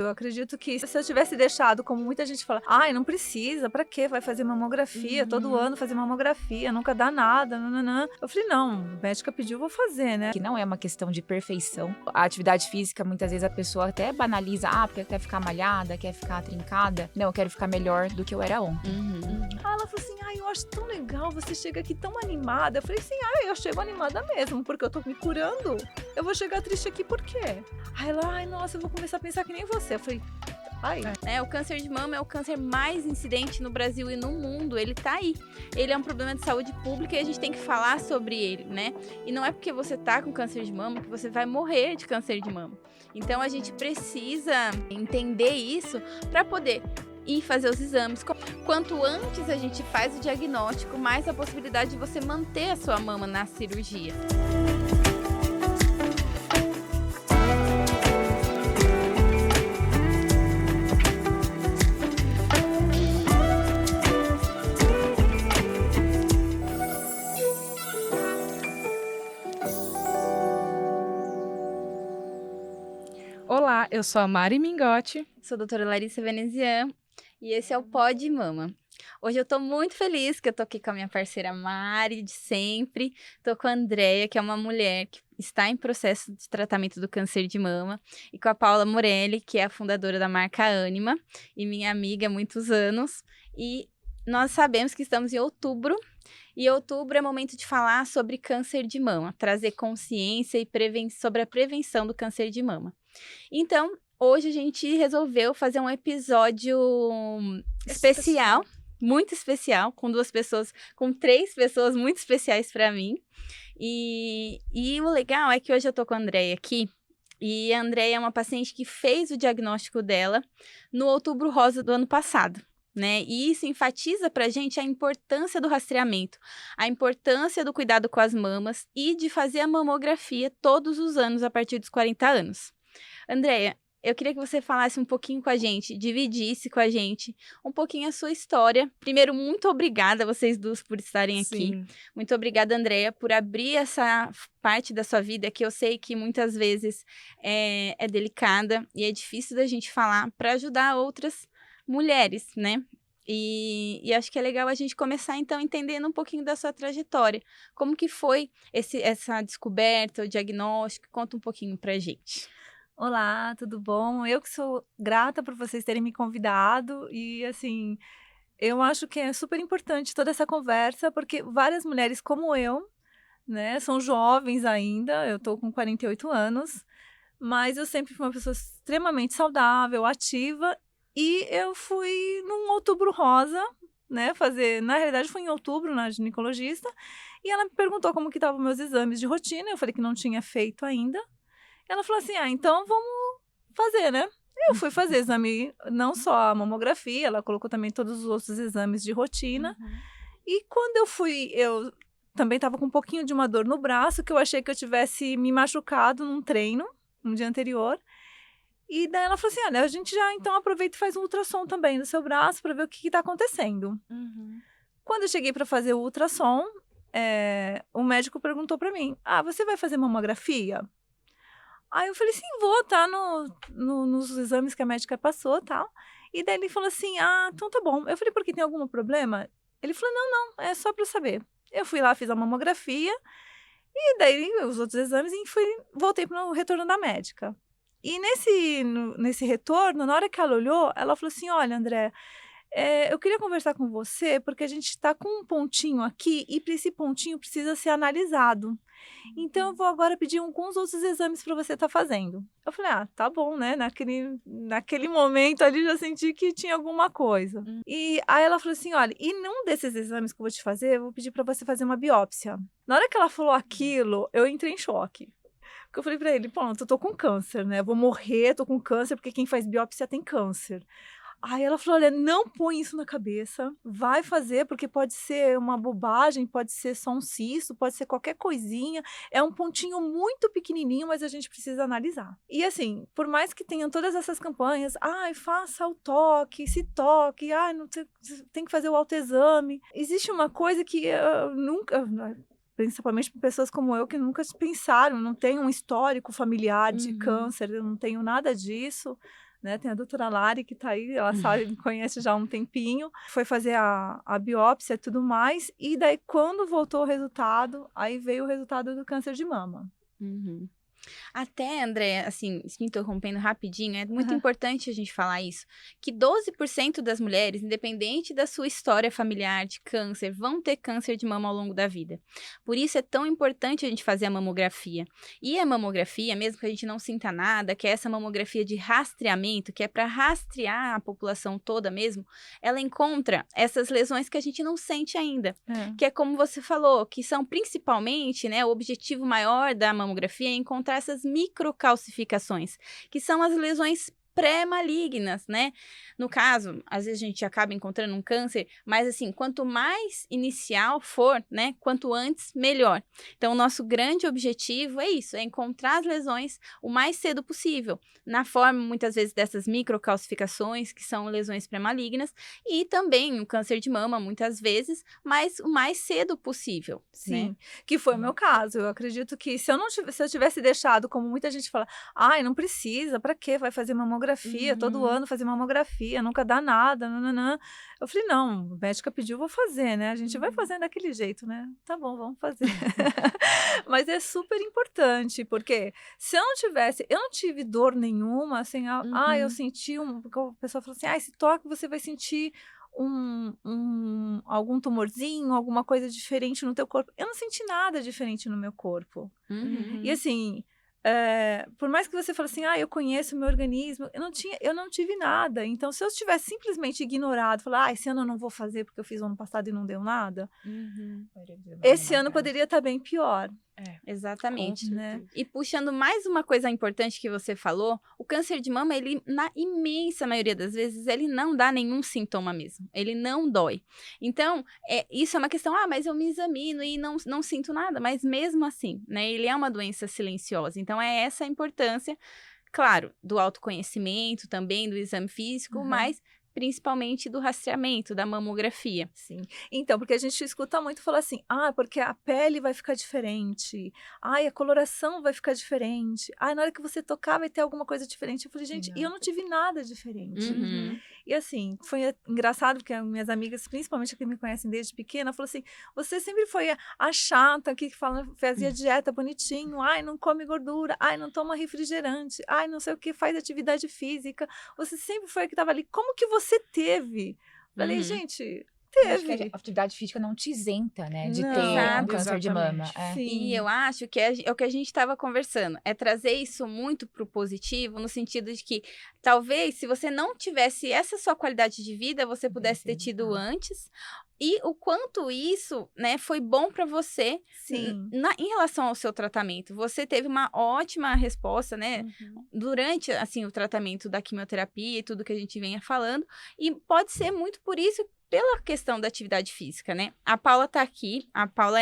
Eu acredito que se eu tivesse deixado, como muita gente fala, ai, não precisa, pra quê? Vai fazer mamografia, todo ano fazer mamografia, nunca dá nada, nananã. Eu falei, não, a médica pediu, vou fazer, né? Que não é uma questão de perfeição. A atividade física, muitas vezes a pessoa até banaliza, porque quer ficar malhada, quer ficar trincada. Não, eu quero ficar melhor do que eu era ontem. Aí ela falou assim, ai, eu acho tão legal, você chega aqui tão animada. Eu falei assim, eu chego animada mesmo, porque eu tô me curando. Eu vou chegar triste aqui por quê? Aí ela, ai, nossa, eu vou começar a pensar que nem você. Eu falei, ai. O câncer de mama é o câncer mais incidente no Brasil e no mundo. Ele tá aí. Ele é um problema de saúde pública e a gente tem que falar sobre ele, né? E não é porque você tá com câncer de mama que você vai morrer de câncer de mama. Então a gente precisa entender isso para poder ir fazer os exames. Quanto antes a gente faz o diagnóstico, mais a possibilidade de você manter a sua mama na cirurgia. Olá, eu sou a Mari Mingotti. Sou a doutora Larissa Venezian e esse é o Pod Mama. Hoje eu tô muito feliz que eu tô aqui com a minha parceira Mari, de sempre. Tô com a Andrea, que é uma mulher que está em processo de tratamento do câncer de mama. E com a Paula Morelli, que é a fundadora da marca Anima e minha amiga há muitos anos. E nós sabemos que estamos em outubro. E outubro é momento de falar sobre câncer de mama. Trazer consciência e sobre a prevenção do câncer de mama. Então, hoje a gente resolveu fazer um episódio especial, muito especial, com 3 pessoas muito especiais para mim. E o legal é que hoje eu tô com a Andrea aqui, e a Andrea é uma paciente que fez o diagnóstico dela no Outubro Rosa do ano passado. Né? E isso enfatiza pra gente a importância do rastreamento, a importância do cuidado com as mamas e de fazer a mamografia todos os anos a partir dos 40 anos. Andrea, eu queria que você falasse um pouquinho com a gente, dividisse com a gente um pouquinho a sua história. Primeiro, muito obrigada a vocês duas por estarem aqui. Muito obrigada, Andrea, por abrir essa parte da sua vida que eu sei que muitas vezes é delicada e é difícil da gente falar para ajudar outras mulheres, né? E acho que é legal a gente começar, então, entendendo um pouquinho da sua trajetória. Como que foi essa descoberta, o diagnóstico? Conta um pouquinho pra gente. Olá, tudo bom? Eu que sou grata por vocês terem me convidado e, assim, eu acho que é super importante toda essa conversa, porque várias mulheres como eu, né, são jovens ainda, eu tô com 48 anos, mas eu sempre fui uma pessoa extremamente saudável, ativa, e eu fui num Outubro Rosa, né, na realidade foi em outubro na ginecologista, e ela me perguntou como que estavam meus exames de rotina, eu falei que não tinha feito ainda. Ela falou assim, então vamos fazer, né? Eu fui fazer exame, não só a mamografia, ela colocou também todos os outros exames de rotina. E quando eu fui, eu também estava com um pouquinho de uma dor no braço, que eu achei que eu tivesse me machucado num treino, no dia anterior. E daí ela falou assim, olha, a gente já então aproveita e faz um ultrassom também no seu braço para ver o que está acontecendo. Quando eu cheguei para fazer o ultrassom, o médico perguntou para mim, você vai fazer mamografia? Aí eu falei, sim, vou, tá nos exames que a médica passou e tal. E daí ele falou assim, então tá bom. Eu falei, porque tem algum problema? Ele falou, não, é só pra eu saber. Eu fui lá, fiz a mamografia, e daí os outros exames, e voltei pro retorno da médica. E nesse retorno, na hora que ela olhou, ela falou assim, olha, André, eu queria conversar com você, porque a gente tá com um pontinho aqui, e esse pontinho precisa ser analisado. Então, eu vou agora pedir alguns outros exames para você estar fazendo. Eu falei, tá bom, né? Naquele momento ali, já senti que tinha alguma coisa. E aí ela falou assim, olha, e num desses exames que eu vou te fazer, eu vou pedir para você fazer uma biópsia. Na hora que ela falou aquilo, eu entrei em choque. Porque eu falei para ele, pronto, eu tô com câncer, né? Eu vou morrer, tô com câncer, porque quem faz biópsia tem câncer. Aí ela falou, olha, não põe isso na cabeça, vai fazer, porque pode ser uma bobagem, pode ser só um cisto, pode ser qualquer coisinha, é um pontinho muito pequenininho, mas a gente precisa analisar. E assim, por mais que tenham todas essas campanhas, faça o toque, se toque, não tem que fazer o autoexame, existe uma coisa que eu nunca... Principalmente para pessoas como eu que nunca pensaram, não tem um histórico familiar de câncer, eu não tenho nada disso, né? Tem a doutora Lari que tá aí, ela sabe, me conhece já há um tempinho. Foi fazer a biópsia e tudo mais. E daí, quando voltou o resultado, aí veio o resultado do câncer de mama. Uhum. Até, André, assim, me interrompendo rapidinho, é muito importante a gente falar isso, que 12% das mulheres, independente da sua história familiar de câncer, vão ter câncer de mama ao longo da vida. Por isso é tão importante a gente fazer a mamografia. E a mamografia, mesmo que a gente não sinta nada, que é essa mamografia de rastreamento, que é para rastrear a população toda mesmo, ela encontra essas lesões que a gente não sente ainda. Que é como você falou, que são principalmente, né, o objetivo maior da mamografia é encontrar essas microcalcificações, que são as lesões pré-malignas, né? No caso, às vezes a gente acaba encontrando um câncer, mas assim, quanto mais inicial for, né? Quanto antes, melhor. Então, o nosso grande objetivo é isso, é encontrar as lesões o mais cedo possível, na forma, muitas vezes, dessas microcalcificações, que são lesões pré-malignas, e também o câncer de mama, muitas vezes, mas o mais cedo possível. Sim, né? que foi o meu caso. Eu acredito que se eu tivesse deixado, como muita gente fala, ai, não precisa, pra quê? Vai fazer mamografia, todo ano fazer mamografia, nunca dá nada, nananã. Eu falei, não, a médica pediu, vou fazer, né? A gente vai fazendo daquele jeito, né? Tá bom, vamos fazer. Mas é super importante, porque se eu não tive dor nenhuma, assim, eu senti porque a pessoa falou assim, esse toque você vai sentir algum tumorzinho, alguma coisa diferente no teu corpo. Eu não senti nada diferente no meu corpo. E assim, por mais que você fale assim, eu conheço o meu organismo, eu não tive nada. Então, se eu tivesse simplesmente ignorado, falar, esse ano eu não vou fazer porque eu fiz o ano passado e não deu nada, esse ano poderia estar bem pior. Exatamente. Né? E puxando mais uma coisa importante que você falou, o câncer de mama, ele, na imensa maioria das vezes, ele não dá nenhum sintoma mesmo. Ele não dói. Então, isso é uma questão, mas eu me examino e não sinto nada. Mas mesmo assim, né, ele é uma doença silenciosa. Então, é essa a importância, claro, do autoconhecimento também, do exame físico, mas principalmente do rastreamento, da mamografia. Sim. Então, porque a gente escuta muito falar assim, porque a pele vai ficar diferente, a coloração vai ficar diferente, na hora que você tocar vai ter alguma coisa diferente. Eu falei, gente, e eu não tive nada diferente. E assim, foi engraçado, porque as minhas amigas, principalmente que me conhecem desde pequena, falaram assim, você sempre foi a chata que fazia dieta bonitinho, não come gordura, não toma refrigerante, não sei o que, faz atividade física, você sempre foi a que estava ali, como que você teve? Falei, gente, Acho que a atividade física não te isenta, né, de Não, ter um câncer de mama. Sim. E eu acho que é o que a gente estava conversando, é trazer isso muito pro positivo, no sentido de que talvez se você não tivesse essa sua qualidade de vida, você pudesse ter tido antes, e o quanto isso, né, foi bom para você. Sim. Em relação ao seu tratamento. Você teve uma ótima resposta, né, durante, assim, o tratamento da quimioterapia e tudo que a gente venha falando, e pode ser muito por isso, pela questão da atividade física, né? A Paula tá aqui, a Paula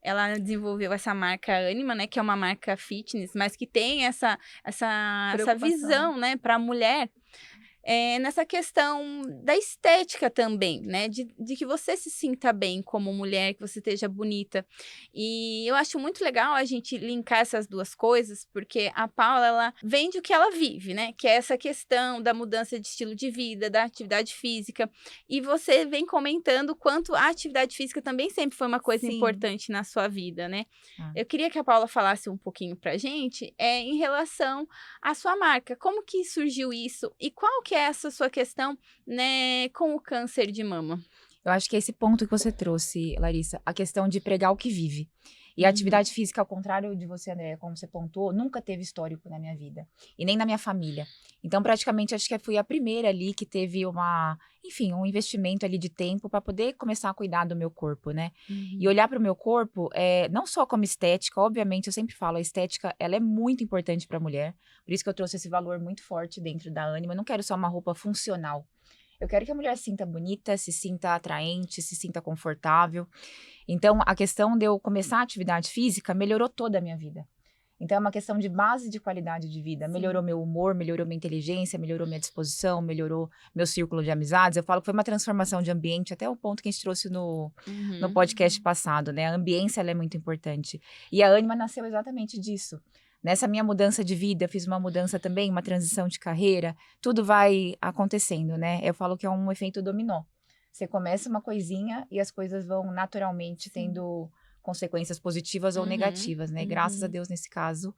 ela desenvolveu essa marca Anima, né, que é uma marca fitness, mas que tem essa visão, né, para a mulher, nessa questão da estética também, né, de que você se sinta bem como mulher, que você esteja bonita. E eu acho muito legal a gente linkar essas duas coisas, porque a Paula, ela vende o que ela vive, né, que é essa questão da mudança de estilo de vida, da atividade física, e você vem comentando quanto a atividade física também sempre foi uma coisa importante na sua vida, né. Eu queria que a Paula falasse um pouquinho pra gente, em relação à sua marca, como que surgiu isso, e qual que é essa sua questão, né, com o câncer de mama? Eu acho que é esse ponto que você trouxe, Larissa, a questão de pregar o que vive. E a atividade física, ao contrário de você, André, como você pontuou, nunca teve histórico na minha vida. E nem na minha família. Então, praticamente, acho que fui a primeira ali que teve um investimento ali de tempo para poder começar a cuidar do meu corpo, né? E olhar para o meu corpo, não só como estética, obviamente, eu sempre falo, a estética, ela é muito importante para a mulher. Por isso que eu trouxe esse valor muito forte dentro da Anima. Eu não quero só uma roupa funcional. Eu quero que a mulher se sinta bonita, se sinta atraente, se sinta confortável. Então, a questão de eu começar a atividade física melhorou toda a minha vida. Então, é uma questão de base de qualidade de vida. Melhorou meu humor, melhorou minha inteligência, melhorou minha disposição, melhorou meu círculo de amizades. Eu falo que foi uma transformação de ambiente, até o ponto que a gente trouxe no podcast passado, né? A ambiência, ela é muito importante. E a Anima nasceu exatamente disso. Nessa minha mudança de vida, fiz uma mudança também, uma transição de carreira, tudo vai acontecendo, né? Eu falo que é um efeito dominó. Você começa uma coisinha e as coisas vão naturalmente tendo consequências positivas ou negativas, né? Graças a Deus, nesse caso,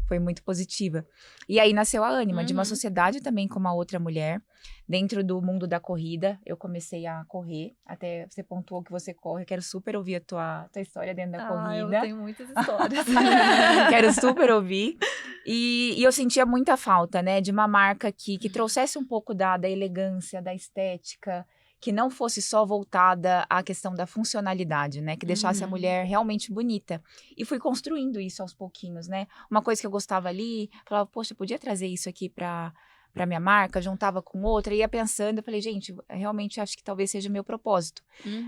foi muito positiva. E aí nasceu a Ânima, de uma sociedade também com uma outra mulher. Dentro do mundo da corrida, eu comecei a correr. Até você pontuou que você corre. Quero super ouvir a tua história dentro da corrida. Eu tenho muitas histórias. Quero super ouvir. E eu sentia muita falta, né? De uma marca que trouxesse um pouco da elegância, da estética, que não fosse só voltada à questão da funcionalidade, né? Que deixasse a mulher realmente bonita. E fui construindo isso aos pouquinhos, né? Uma coisa que eu gostava ali, falava, poxa, eu podia trazer isso aqui para minha marca, juntava com outra, ia pensando, eu falei, gente, realmente acho que talvez seja o meu propósito.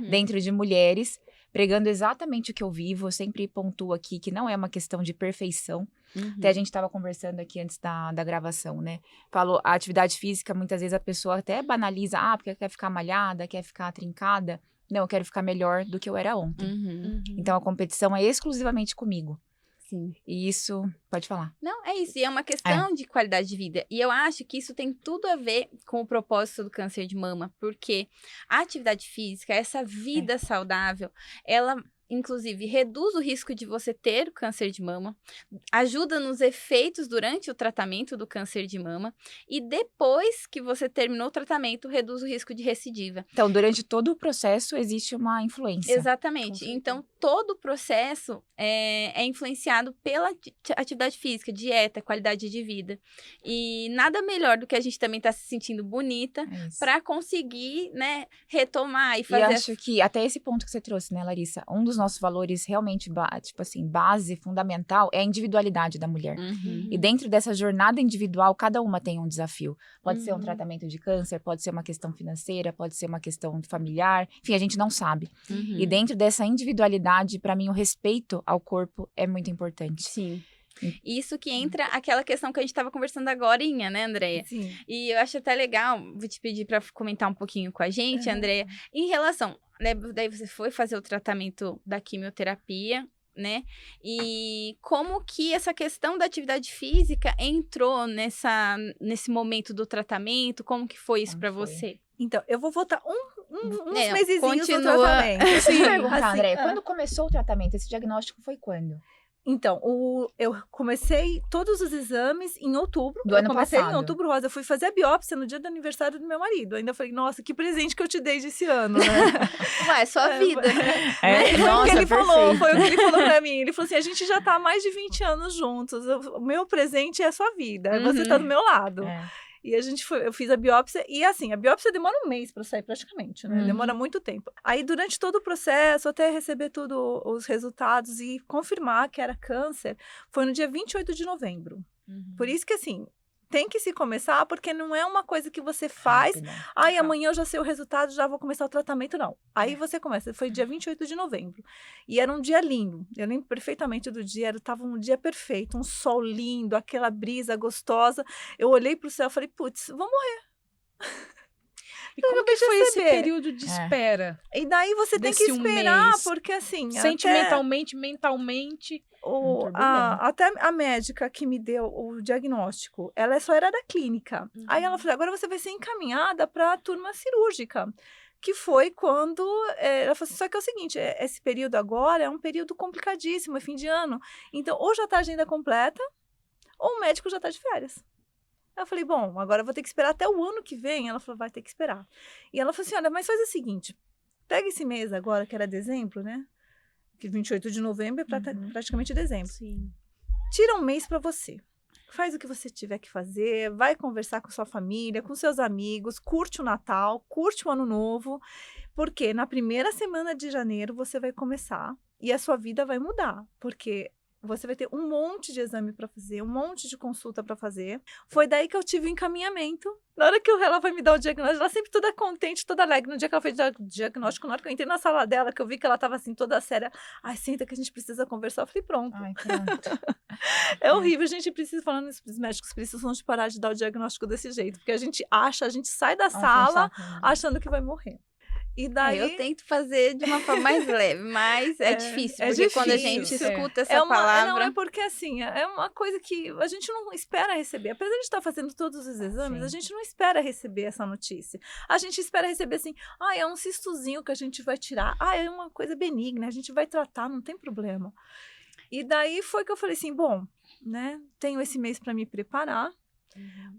Dentro de mulheres, pregando exatamente o que eu vivo, eu sempre pontuo aqui que não é uma questão de perfeição. Até a gente estava conversando aqui antes da gravação, né? Falou, a atividade física, muitas vezes a pessoa até banaliza, porque quer ficar malhada, quer ficar trincada. Não, eu quero ficar melhor do que eu era ontem. Então, a competição é exclusivamente comigo. Sim. E isso, pode falar. Não, é isso. E é uma questão de qualidade de vida. E eu acho que isso tem tudo a ver com o propósito do câncer de mama. Porque a atividade física, essa vida saudável, ela, inclusive, reduz o risco de você ter o câncer de mama, ajuda nos efeitos durante o tratamento do câncer de mama e depois que você terminou o tratamento, reduz o risco de recidiva. Então, durante todo o processo, existe uma influência. Exatamente. Então, todo o processo é influenciado pela atividade física, dieta, qualidade de vida. E nada melhor do que a gente também estar se sentindo bonita para conseguir, né, retomar e fazer... E acho que até esse ponto que você trouxe, né, Larissa? Um dos nossos valores realmente, tipo assim, base, fundamental, é a individualidade da mulher. E dentro dessa jornada individual, cada uma tem um desafio. Pode ser um tratamento de câncer, pode ser uma questão financeira, pode ser uma questão familiar. Enfim, a gente não sabe. E dentro dessa individualidade, para mim, o respeito ao corpo é muito importante. Sim. Isso que entra aquela questão que a gente estava conversando agorinha, né, Andréia? Sim. E eu acho até legal, vou te pedir para comentar um pouquinho com a gente, Andréia, em relação, né, daí você foi fazer o tratamento da quimioterapia, né? E como que essa questão da atividade física entrou nesse momento do tratamento? Como que foi isso para você? Então, eu vou voltar uns mesezinhos no tratamento. Deixa eu perguntar, Andréia, quando começou o tratamento? Esse diagnóstico foi quando? Então, eu comecei todos os exames em outubro. Do ano passado. Em outubro rosa. Eu fui fazer a biópsia no dia do aniversário do meu marido. Ainda falei, nossa, que presente que eu te dei desse ano, né? Ué, é sua vida, né? Foi o que ele falou, foi o que ele falou pra mim. Ele falou assim, a gente já tá há mais de 20 anos juntos. O meu presente é a sua vida. Você tá do meu lado. E eu fiz a biópsia, e assim, a biópsia demora um mês para sair praticamente, né? Demora muito tempo. Aí, durante todo o processo, até receber todos os resultados e confirmar que era câncer, foi no dia 28 de novembro. Por isso que, assim, tem que se começar, porque não é uma coisa que você faz, amanhã eu já sei o resultado, já vou começar o tratamento, não. Aí você começa, foi dia 28 de novembro. E era um dia lindo, eu lembro perfeitamente do dia, estava um dia perfeito, um sol lindo, aquela brisa gostosa. Eu olhei pro céu e falei, putz, vou morrer. E como que foi esse período de espera? E daí você tem que esperar, porque assim... Sentimentalmente, mentalmente... Até a médica que me deu o diagnóstico, ela só era da clínica. Aí ela falou, agora você vai ser encaminhada para a turma cirúrgica. Que foi quando ela falou assim, só que é o seguinte, esse período agora é um período complicadíssimo, é fim de ano. Então, ou já tá a agenda completa, ou o médico já tá de férias. Eu falei, bom, agora eu vou ter que esperar até o ano que vem. Ela falou, vai ter que esperar. E ela falou assim, olha, mas faz o seguinte, pega esse mês agora, que era dezembro, né? Que 28 de novembro é praticamente dezembro. Sim. Tira um mês para você. Faz o que você tiver que fazer, vai conversar com sua família, com seus amigos, curte o Natal, curte o Ano Novo, porque na primeira semana de janeiro você vai começar e a sua vida vai mudar, porque você vai ter um monte de exame para fazer, um monte de consulta para fazer. Foi daí que eu tive o encaminhamento. Na hora que ela vai me dar o diagnóstico, ela sempre toda contente, toda alegre. No dia que ela fez o diagnóstico, na hora que eu entrei na sala dela, que eu vi que ela estava assim, toda séria. Ai, senta que a gente precisa conversar. Eu falei, pronto. É horrível, a gente precisa, falando isso, os médicos precisam de parar de dar o diagnóstico desse jeito. Porque a gente sai da sala achando que vai morrer. E daí... Eu tento fazer de uma forma mais leve, mas é difícil, porque quando a gente difícil. escuta essa Não, palavra... é porque assim, é uma coisa que a gente não espera receber. Apesar de estar fazendo todos os exames, Sim. a gente não espera receber essa notícia. A gente espera receber assim, é um cistozinho que a gente vai tirar. É uma coisa benigna, a gente vai tratar, não tem problema. E daí foi que eu falei assim, bom, né, tenho esse mês para me preparar,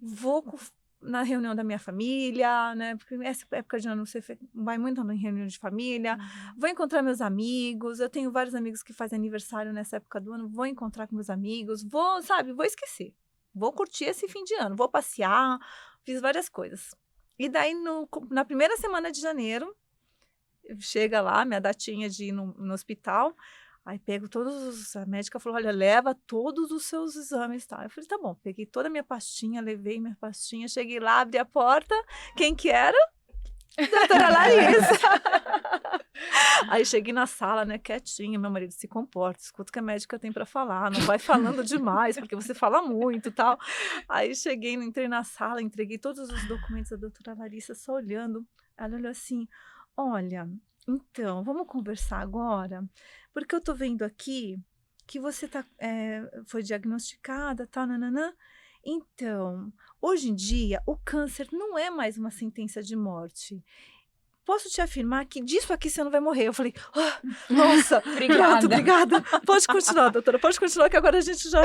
vou na reunião da minha família, né? Porque essa época de ano você vai muito em reunião de família. Vou encontrar meus amigos. Eu tenho vários amigos que fazem aniversário nessa época do ano. Vou encontrar com meus amigos. Vou esquecer. Vou curtir esse fim de ano. Vou passear. Fiz várias coisas. E daí, na primeira semana de janeiro, chega lá, minha datinha de ir no hospital. Aí pego a médica falou, olha, leva todos os seus exames, tá? Eu falei, tá bom, peguei toda a minha pastinha, levei minha pastinha, cheguei lá, abri a porta, quem que era? Doutora Larissa. Aí cheguei na sala, né, quietinha, meu marido se comporta, escuta o que a médica tem pra falar, não vai falando demais, porque você fala muito e tal. Aí entrei na sala, entreguei todos os documentos da doutora Larissa, só olhando, ela olhou assim, olha... Então, vamos conversar agora, porque eu tô vendo aqui que você foi diagnosticada, tal, nananã. Então, hoje em dia, o câncer não é mais uma sentença de morte. Posso te afirmar que disso aqui você não vai morrer. Eu falei, nossa, Obrigada. Obrigada. Pode continuar, doutora, pode continuar, que agora a gente já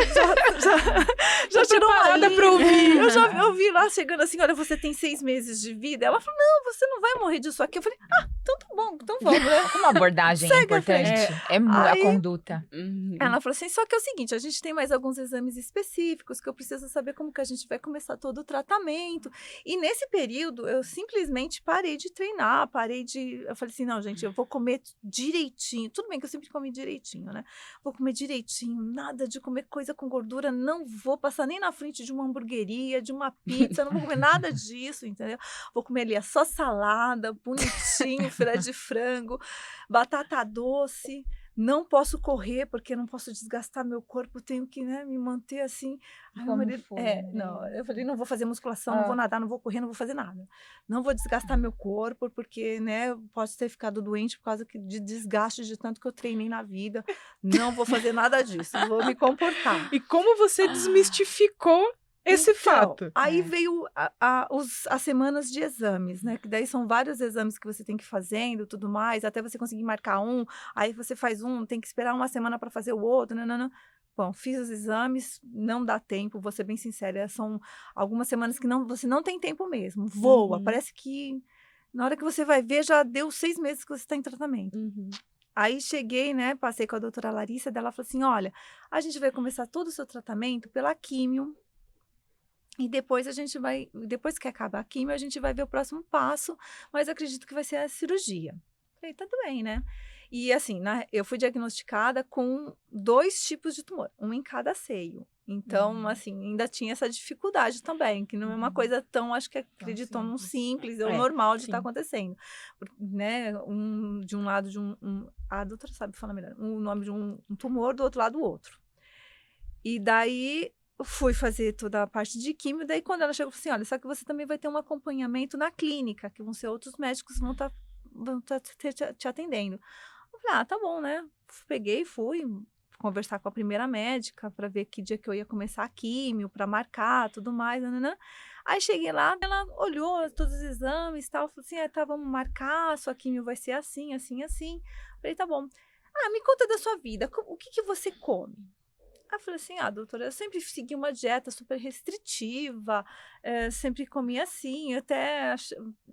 tirou uma linha. Pra ouvir. Eu já ouvi lá chegando assim, olha, você tem 6 meses de vida. Ela falou, não, você não vai morrer disso aqui. Eu falei, então tá bom, então vamos, né? Uma abordagem Segue a importante. A conduta. Ela falou assim, só que é o seguinte, a gente tem mais alguns exames específicos que eu preciso saber como que a gente vai começar todo o tratamento. E nesse período, eu simplesmente parei de treinar, eu falei assim, não, gente, eu vou comer direitinho. Tudo bem que eu sempre comi direitinho, né? Vou comer direitinho, nada de comer coisa com gordura, não vou passar nem na frente de uma hamburgueria, de uma pizza, não vou comer nada disso, entendeu? Vou comer ali só salada, bonitinho, filé de frango, batata doce. Não posso correr, porque não posso desgastar meu corpo, tenho que, né, me manter assim. Aí meu marido, não, eu falei, não vou fazer musculação, não vou nadar, não vou correr, não vou fazer nada. Não vou desgastar meu corpo, porque, né, eu posso ter ficado doente por causa de desgaste de tanto que eu treinei na vida. Não vou fazer nada disso, vou me comportar. E como você desmistificou esse fato? Aí veio as semanas de exames, né? Que daí são vários exames que você tem que ir fazendo, tudo mais, até você conseguir marcar um. Aí você faz um, tem que esperar uma semana para fazer o outro, não. Bom, fiz os exames, não dá tempo, vou ser bem sincera, são algumas semanas que você não tem tempo mesmo, voa, parece que na hora que você vai ver já deu 6 meses que você está em tratamento. Aí cheguei, né, passei com a doutora Larissa, dela falou assim, olha, a gente vai começar todo o seu tratamento pela químio, e depois depois que acabar a químio, a gente vai ver o próximo passo, mas acredito que vai ser a cirurgia. Falei, tá tudo bem, né? E assim, eu fui diagnosticada com 2 tipos de tumor, um em cada seio. Então, assim, ainda tinha essa dificuldade também, que não é uma coisa tão, acho que acreditam num simples, é o normal de estar acontecendo. Né? De um lado a doutora sabe falar melhor, o nome de um tumor, do outro lado o outro. E daí fui fazer toda a parte de químio, daí quando ela chegou, falou assim, olha, só que você também vai ter um acompanhamento na clínica, que vão ser outros médicos que vão estar te atendendo. Eu falei, tá bom, né? Peguei e fui conversar com a primeira médica para ver que dia que eu ia começar a químio, para marcar, tudo mais, né? Aí cheguei lá, ela olhou todos os exames e tal, falou assim, tá, vamos marcar, sua químio vai ser assim, assim, assim. Falei, tá bom. Me conta da sua vida, o que você come? Aí eu falei assim, doutora, eu sempre segui uma dieta super restritiva, sempre comia assim, até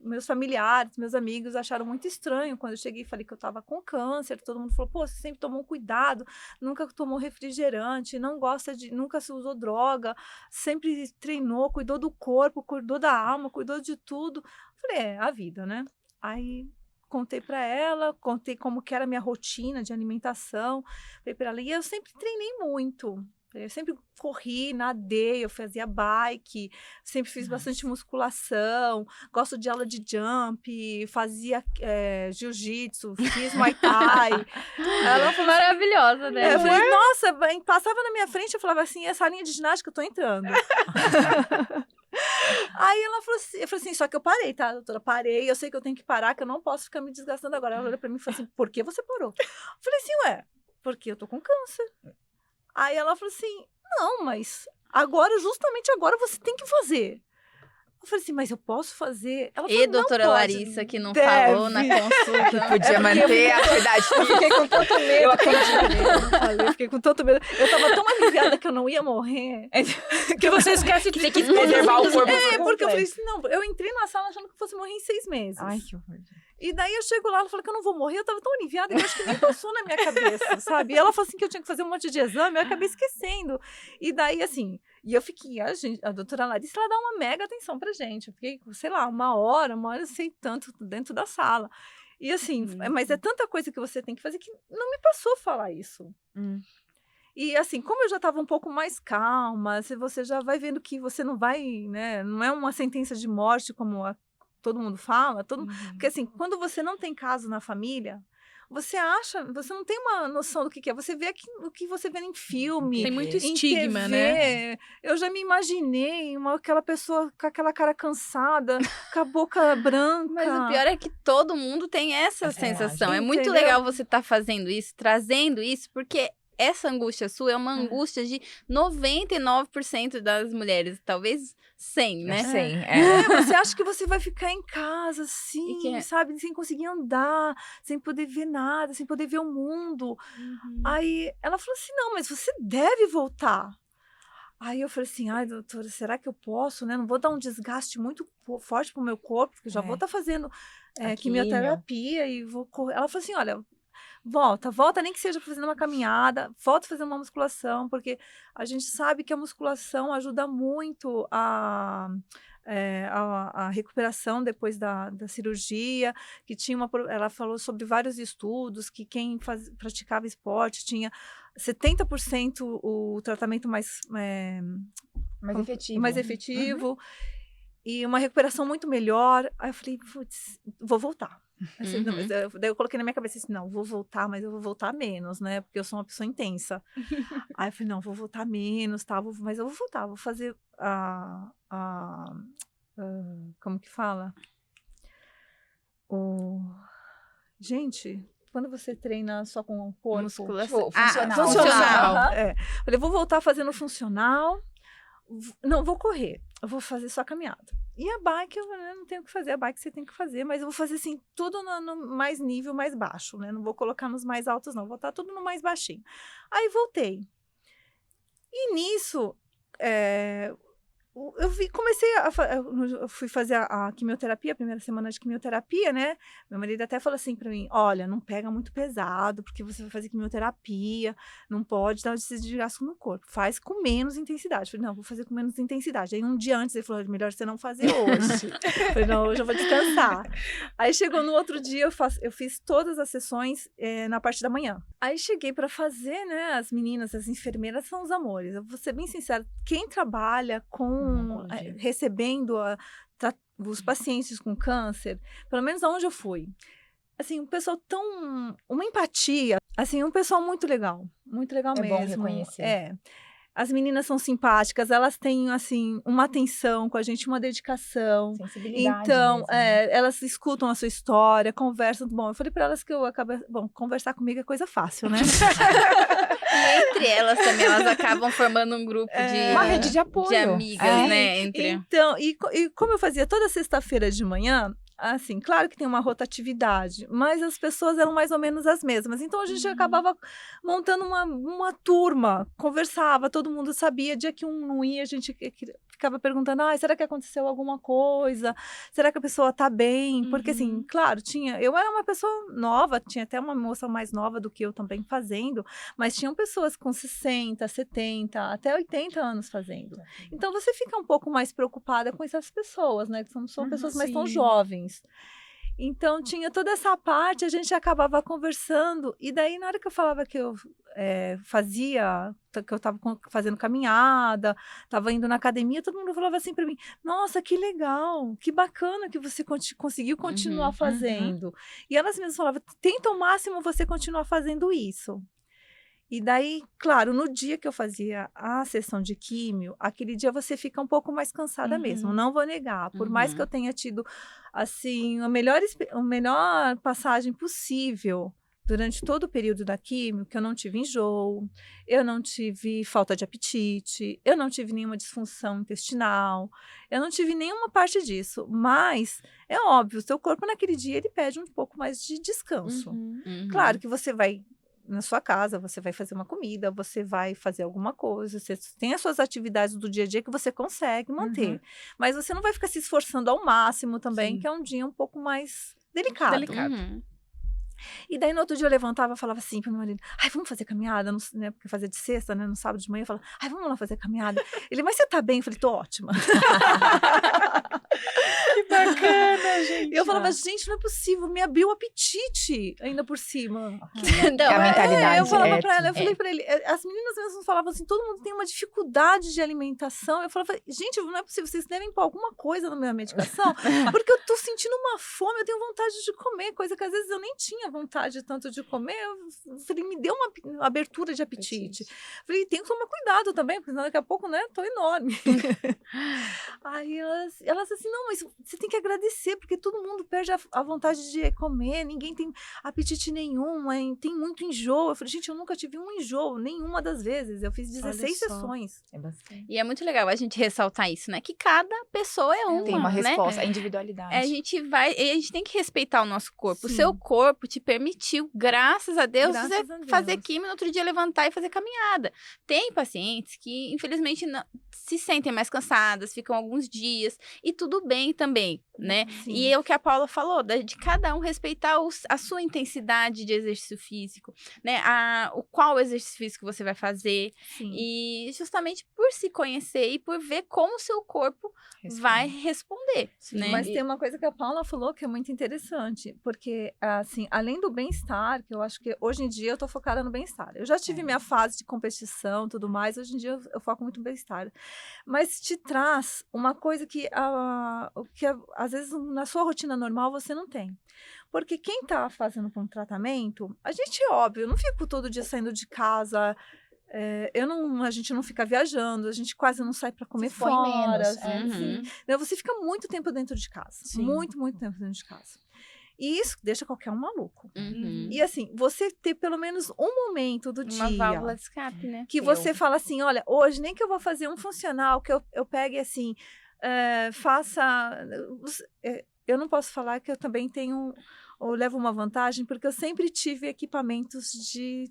meus familiares, meus amigos acharam muito estranho quando eu cheguei e falei que eu estava com câncer, todo mundo falou, pô, você sempre tomou cuidado, nunca tomou refrigerante, nunca se usou droga, sempre treinou, cuidou do corpo, cuidou da alma, cuidou de tudo. Falei, a vida, né? Aí contei para ela, contei como que era a minha rotina de alimentação, falei para ela, e eu sempre treinei muito, eu sempre corri, nadei, eu fazia bike, sempre fiz bastante musculação, gosto de aula de jump, fazia jiu-jitsu, fiz muay thai. Ela foi maravilhosa, né? Eu falei, nossa, passava na minha frente, eu falava assim, essa linha de ginástica eu tô entrando. Aí ela falou assim, eu falei assim, só que eu parei, tá, doutora? Parei, eu sei que eu tenho que parar, que eu não posso ficar me desgastando agora. Ela olhou pra mim e falou assim, por que você parou? Eu falei assim, ué, porque eu tô com câncer. Aí ela falou assim, não, mas agora, justamente agora, você tem que fazer. Eu falei assim, mas eu posso fazer? Ela falou, E não doutora pode, Larissa, que não deve. falou na consulta. Podia manter a atividade Eu fiquei com tanto medo. Eu Eu não falei, fiquei com tanto medo. Eu tava tão aliviada que eu não ia morrer. Que você esquece que tem que preservar o corpo. É, porque eu falei assim, não, eu entrei na sala achando que eu fosse morrer em 6 meses. Ai, que horror. E daí eu chego lá, ela falou que eu não vou morrer, eu tava tão aliviada que eu acho que nem passou na minha cabeça, sabe? E ela falou assim que eu tinha que fazer um monte de exame, eu acabei esquecendo. E daí, assim, e eu fiquei, a doutora Larissa, ela dá uma mega atenção pra gente. Eu fiquei, sei lá, uma hora eu sei tanto dentro da sala. E assim, mas é tanta coisa que você tem que fazer que não me passou falar isso. E assim, como eu já estava um pouco mais calma, se você já vai vendo que você não vai, né, não é uma sentença de morte como todo mundo fala, porque assim, quando você não tem caso na família, você não tem uma noção do que é, você vê o que você vê em filme, Tem muito em estigma, TV, né? eu já me imaginei aquela pessoa com aquela cara cansada, com a boca branca. Mas o pior é que todo mundo tem essa sensação. É muito Entendeu? legal você estar fazendo isso, trazendo isso, porque essa angústia sua é uma angústia de 99% das mulheres, talvez 100, né? Sim, Você acha que você vai ficar em casa, assim, que é- sabe? Sem conseguir andar, sem poder ver nada, sem poder ver o mundo. Aí ela falou assim, não, mas você deve voltar. Aí eu falei assim, ai, doutora, será que eu posso, né? Não vou dar um desgaste muito forte pro meu corpo, porque eu já vou estar fazendo A quimioterapia e vou correr. Ela falou assim, olha, volta, nem que seja fazendo uma caminhada, volta fazendo uma musculação, porque a gente sabe que a musculação ajuda muito a recuperação depois da cirurgia, que ela falou sobre vários estudos, que quem praticava esporte tinha 70% o tratamento mais efetivo e uma recuperação muito melhor. Aí eu falei, putz, vou voltar. Assim, não, mas daí eu coloquei na minha cabeça assim, não, vou voltar, mas eu vou voltar menos, né? Porque eu sou uma pessoa intensa. Aí eu falei, não, vou voltar menos, tá? Mas eu vou voltar, vou fazer como que fala? Gente, quando você treina só com o corpo... Musculação. Funcional. Falei, vou voltar fazendo funcional. Não, vou correr. Eu vou fazer só caminhada. E a bike, eu não tenho o que fazer. A bike você tem que fazer, mas eu vou fazer assim, tudo no mais nível, mais baixo, né? Não vou colocar nos mais altos, não. Vou botar tudo no mais baixinho. Aí voltei. E nisso, eu fui fazer a quimioterapia, a primeira semana de quimioterapia, né? Meu marido até falou assim pra mim, olha, não pega muito pesado, porque você vai fazer quimioterapia, não pode dar esse desgaste no corpo, faz com menos intensidade. Eu falei, não, vou fazer com menos intensidade. Aí um dia antes ele falou, melhor você não fazer hoje. Eu falei, não, hoje eu vou descansar. Aí chegou no outro dia, eu fiz todas as sessões na parte da manhã. Aí cheguei pra fazer, né? As meninas, as enfermeiras são os amores. Eu vou ser bem sincera, quem trabalha recebendo os pacientes com câncer, pelo menos aonde eu fui, assim, um pessoal uma empatia, assim, um pessoal muito legal mesmo. É bom reconhecer. As meninas são simpáticas, elas têm, assim, uma atenção com a gente, uma dedicação. Sensibilidade Então, mesmo, né? elas escutam a sua história, conversam. Bom, eu falei para elas que conversar comigo é coisa fácil, né? E entre elas também, elas acabam formando um grupo Uma rede de apoio. de amigas, né? Então, e como eu fazia toda sexta-feira de manhã, assim, claro que tem uma rotatividade, mas as pessoas eram mais ou menos as mesmas. Então, a gente acabava montando uma turma, conversava, todo mundo sabia. Dia que um não ia, a gente ficava perguntando, será que aconteceu alguma coisa? Será que a pessoa tá bem? Porque, assim, claro, eu era uma pessoa nova, tinha até uma moça mais nova do que eu também fazendo, mas tinham pessoas com 60, 70, até 80 anos fazendo. Então, você fica um pouco mais preocupada com essas pessoas, né? Que são pessoas mais tão jovens. Então, tinha toda essa parte, a gente acabava conversando, e daí, na hora que eu falava que eu que eu estava fazendo caminhada, estava indo na academia, todo mundo falava assim para mim, nossa, que legal, que bacana que você conseguiu continuar fazendo. E elas mesmas falavam, tenta ao máximo você continuar fazendo isso. E daí, claro, no dia que eu fazia a sessão de químio, aquele dia você fica um pouco mais cansada mesmo, não vou negar. Por mais que eu tenha tido, assim, a melhor passagem possível durante todo o período da químio, que eu não tive enjoo, eu não tive falta de apetite, eu não tive nenhuma disfunção intestinal, eu não tive nenhuma parte disso. Mas, é óbvio, o seu corpo naquele dia, ele pede um pouco mais de descanso. Claro que você vai na sua casa, você vai fazer uma comida, você vai fazer alguma coisa, você tem as suas atividades do dia a dia que você consegue manter. Mas você não vai ficar se esforçando ao máximo também, Sim. que é um dia um pouco mais delicado. Delicado. E daí no outro dia eu levantava e falava assim pro meu marido, ai, vamos fazer caminhada, né, porque fazia de sexta, né, no sábado de manhã, eu falava, ai, vamos lá fazer caminhada. Ele, mas você tá bem? Eu falei, tô ótima. Que bacana, gente. E eu falava, gente, não é possível, me abriu o apetite ainda por cima. Que a mentalidade Eu falava é pra ela, eu falei é. pra ele, as meninas mesmo falavam assim, todo mundo tem uma dificuldade de alimentação. Eu falava, gente, não é possível, vocês devem pôr alguma coisa na minha medicação, porque eu tô sentindo uma fome, eu tenho vontade de comer, coisa que às vezes eu nem tinha vontade tanto de comer. Eu falei, me deu uma abertura de apetite. Falei, tem que tomar cuidado também, porque senão daqui a pouco, né, tô enorme. Aí elas assim, não, mas você tem que agradecer, porque todo mundo perde a vontade de comer, ninguém tem apetite nenhum, tem muito enjoo. Eu falei, gente, eu nunca tive um enjoo, nenhuma das vezes. Eu fiz 16 só. sessões. É bastante. E é muito legal a gente ressaltar isso, né? Que cada pessoa é uma, Tem uma né? resposta, a individualidade. A gente tem que respeitar o nosso corpo. Sim. O seu corpo te permitiu, graças a Deus, Graças você a Deus. fazer químio, no outro dia levantar e fazer caminhada. Tem pacientes que, infelizmente, se sentem mais cansadas, ficam alguns dias, e tudo bem também, né? Sim. E é o que a Paula falou, de cada um respeitar a sua intensidade de exercício físico, né? Qual exercício físico você vai fazer, Sim. e justamente por se conhecer e por ver como o seu corpo vai responder, né? Mas tem uma coisa que a Paula falou que é muito interessante, porque, assim, além do bem-estar, que eu acho que hoje em dia eu tô focada no bem-estar. Eu já tive minha fase de competição, tudo mais, hoje em dia eu foco muito no bem-estar. Mas te traz uma coisa que às vezes na sua rotina normal você não tem. Porque quem tá fazendo um tratamento, a gente, óbvio, eu não fico todo dia saindo de casa. A gente não fica viajando, a gente quase não sai para comer Se põe fora. menos, Assim. Né, você fica muito tempo dentro de casa. Sim. Muito, muito tempo dentro de casa. E isso deixa qualquer um maluco. Uhum. E assim, você ter pelo menos um momento do Uma dia válvula de escape, né? que você fala assim, olha, hoje nem que eu vou fazer um funcional, que eu pegue assim, faça... Eu não posso falar que eu também tenho, ou levo uma vantagem, porque eu sempre tive equipamentos de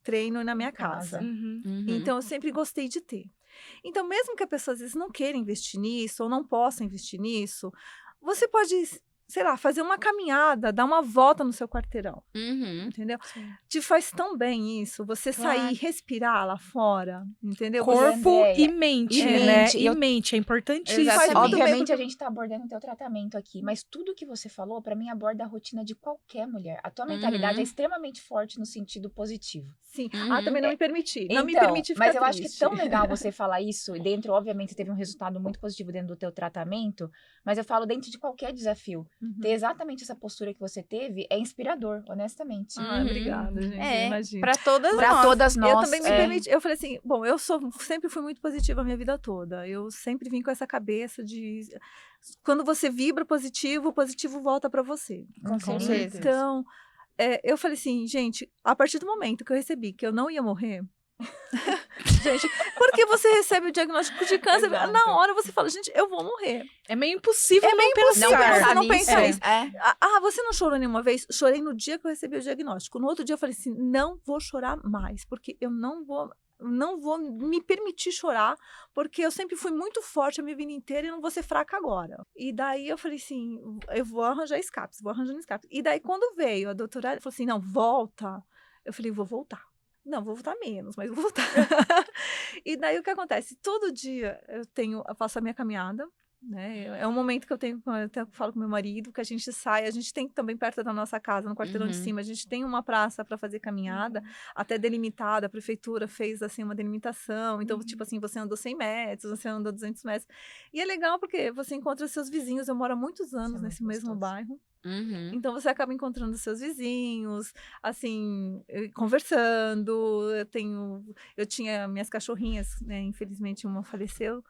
treino na minha casa. Uhum. Então, eu sempre gostei de ter. Então, mesmo que a pessoa às vezes não queira investir nisso, ou não possa investir nisso, você pode, sei lá, fazer uma caminhada, dar uma volta no seu quarteirão, Uhum. entendeu? Te faz tão bem isso, você sair e respirar lá fora, entendeu? Corpo Andréia, e mente, e né? mente, E eu- mente, é importantíssimo. Exatamente. Faz muito bem, Obviamente porque- a gente está abordando o teu tratamento aqui, mas tudo que você falou, para mim, aborda a rotina de qualquer mulher. A tua mentalidade é extremamente forte no sentido positivo. Sim. Uhum. Também não me permiti. Não me Então, permite ficar mas eu acho que é triste. tão legal você falar isso, e dentro, obviamente, você teve um resultado muito positivo dentro do teu tratamento, mas eu falo dentro de qualquer desafio. Uhum. Ter exatamente essa postura que você teve é inspirador, honestamente. Ai, obrigada, gente. Imagina. Pra todas Para nós. todas nós. Eu também me é. permiti. Eu falei assim, bom, eu sempre fui muito positiva a minha vida toda. Eu sempre vim com essa cabeça de quando você vibra positivo, o positivo volta para você. Com certeza. Então, eu falei assim, gente, a partir do momento que eu recebi que eu não ia morrer, gente, porque você recebe o diagnóstico de câncer, Exato. na hora você fala, gente, eu vou morrer. É meio impossível não Não pensar. pensar não nisso. pensar nisso. É. Você não chorou nenhuma vez? Chorei no dia que eu recebi o diagnóstico. No outro dia eu falei assim, não vou chorar mais, porque eu não vou me permitir chorar, porque eu sempre fui muito forte a minha vida inteira e não vou ser fraca agora. E daí eu falei assim, eu vou arranjar escapes, vou arranjando escapes. E daí quando veio a doutora, ela falou assim, não, volta. Eu falei, vou voltar. Não, vou voltar menos, mas vou voltar. E daí o que acontece? Todo dia eu faço a minha caminhada, né? É um momento que eu tenho, eu até falo com meu marido, que a gente sai, a gente tem também perto da nossa casa, no quarteirão de cima, a gente tem uma praça para fazer caminhada, até delimitada, a prefeitura fez assim uma delimitação, então tipo assim, você andou 100 metros, você andou 200 metros, e é legal porque você encontra seus vizinhos, eu moro há muitos anos nesse mesmo bairro, então você acaba encontrando seus vizinhos, assim, conversando, eu tinha minhas cachorrinhas, né, infelizmente uma faleceu,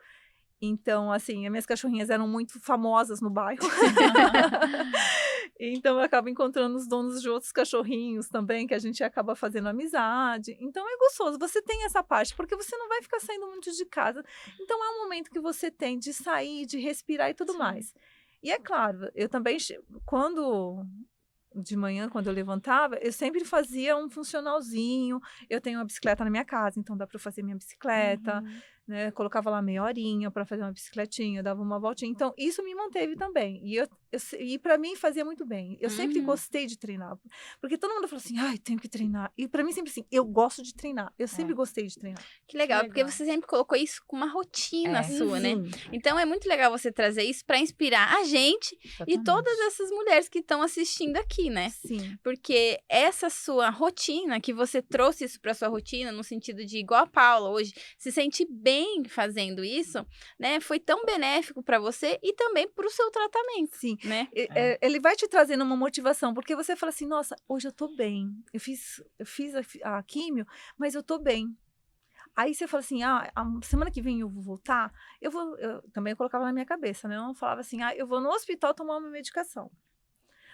então, assim, as minhas cachorrinhas eram muito famosas no bairro. Então, eu acabo encontrando os donos de outros cachorrinhos também, que a gente acaba fazendo amizade. Então, é gostoso. Você tem essa parte, porque você não vai ficar saindo muito de casa. Então, é um momento que você tem de sair, de respirar e tudo mais. E é claro, eu também, de manhã, quando eu levantava, eu sempre fazia um funcionalzinho. Eu tenho uma bicicleta na minha casa, então dá para eu fazer minha bicicleta. Né, colocava lá meia horinha para fazer uma bicicletinha, dava uma voltinha. Então, isso me manteve também. E para mim fazia muito bem. Eu sempre gostei de treinar. Porque todo mundo fala assim, ai, tenho que treinar. E para mim sempre assim, eu gosto de treinar. Eu sempre gostei de treinar. Que legal, porque você sempre colocou isso com uma rotina sua, né? Então, é muito legal você trazer isso para inspirar a gente e todas essas mulheres que estão assistindo aqui, né? Sim. Porque essa sua rotina, que você trouxe isso para sua rotina, no sentido de, igual a Paula hoje, se sente bem fazendo isso, né? Foi tão benéfico para você e também para o seu tratamento. Sim. Né? Ele vai te trazendo uma motivação, porque você fala assim, nossa, hoje eu tô bem. Eu fiz a químio, mas eu tô bem. Aí você fala assim, a semana que vem eu vou voltar, eu também colocava na minha cabeça, né? Eu não falava assim, eu vou no hospital tomar uma medicação.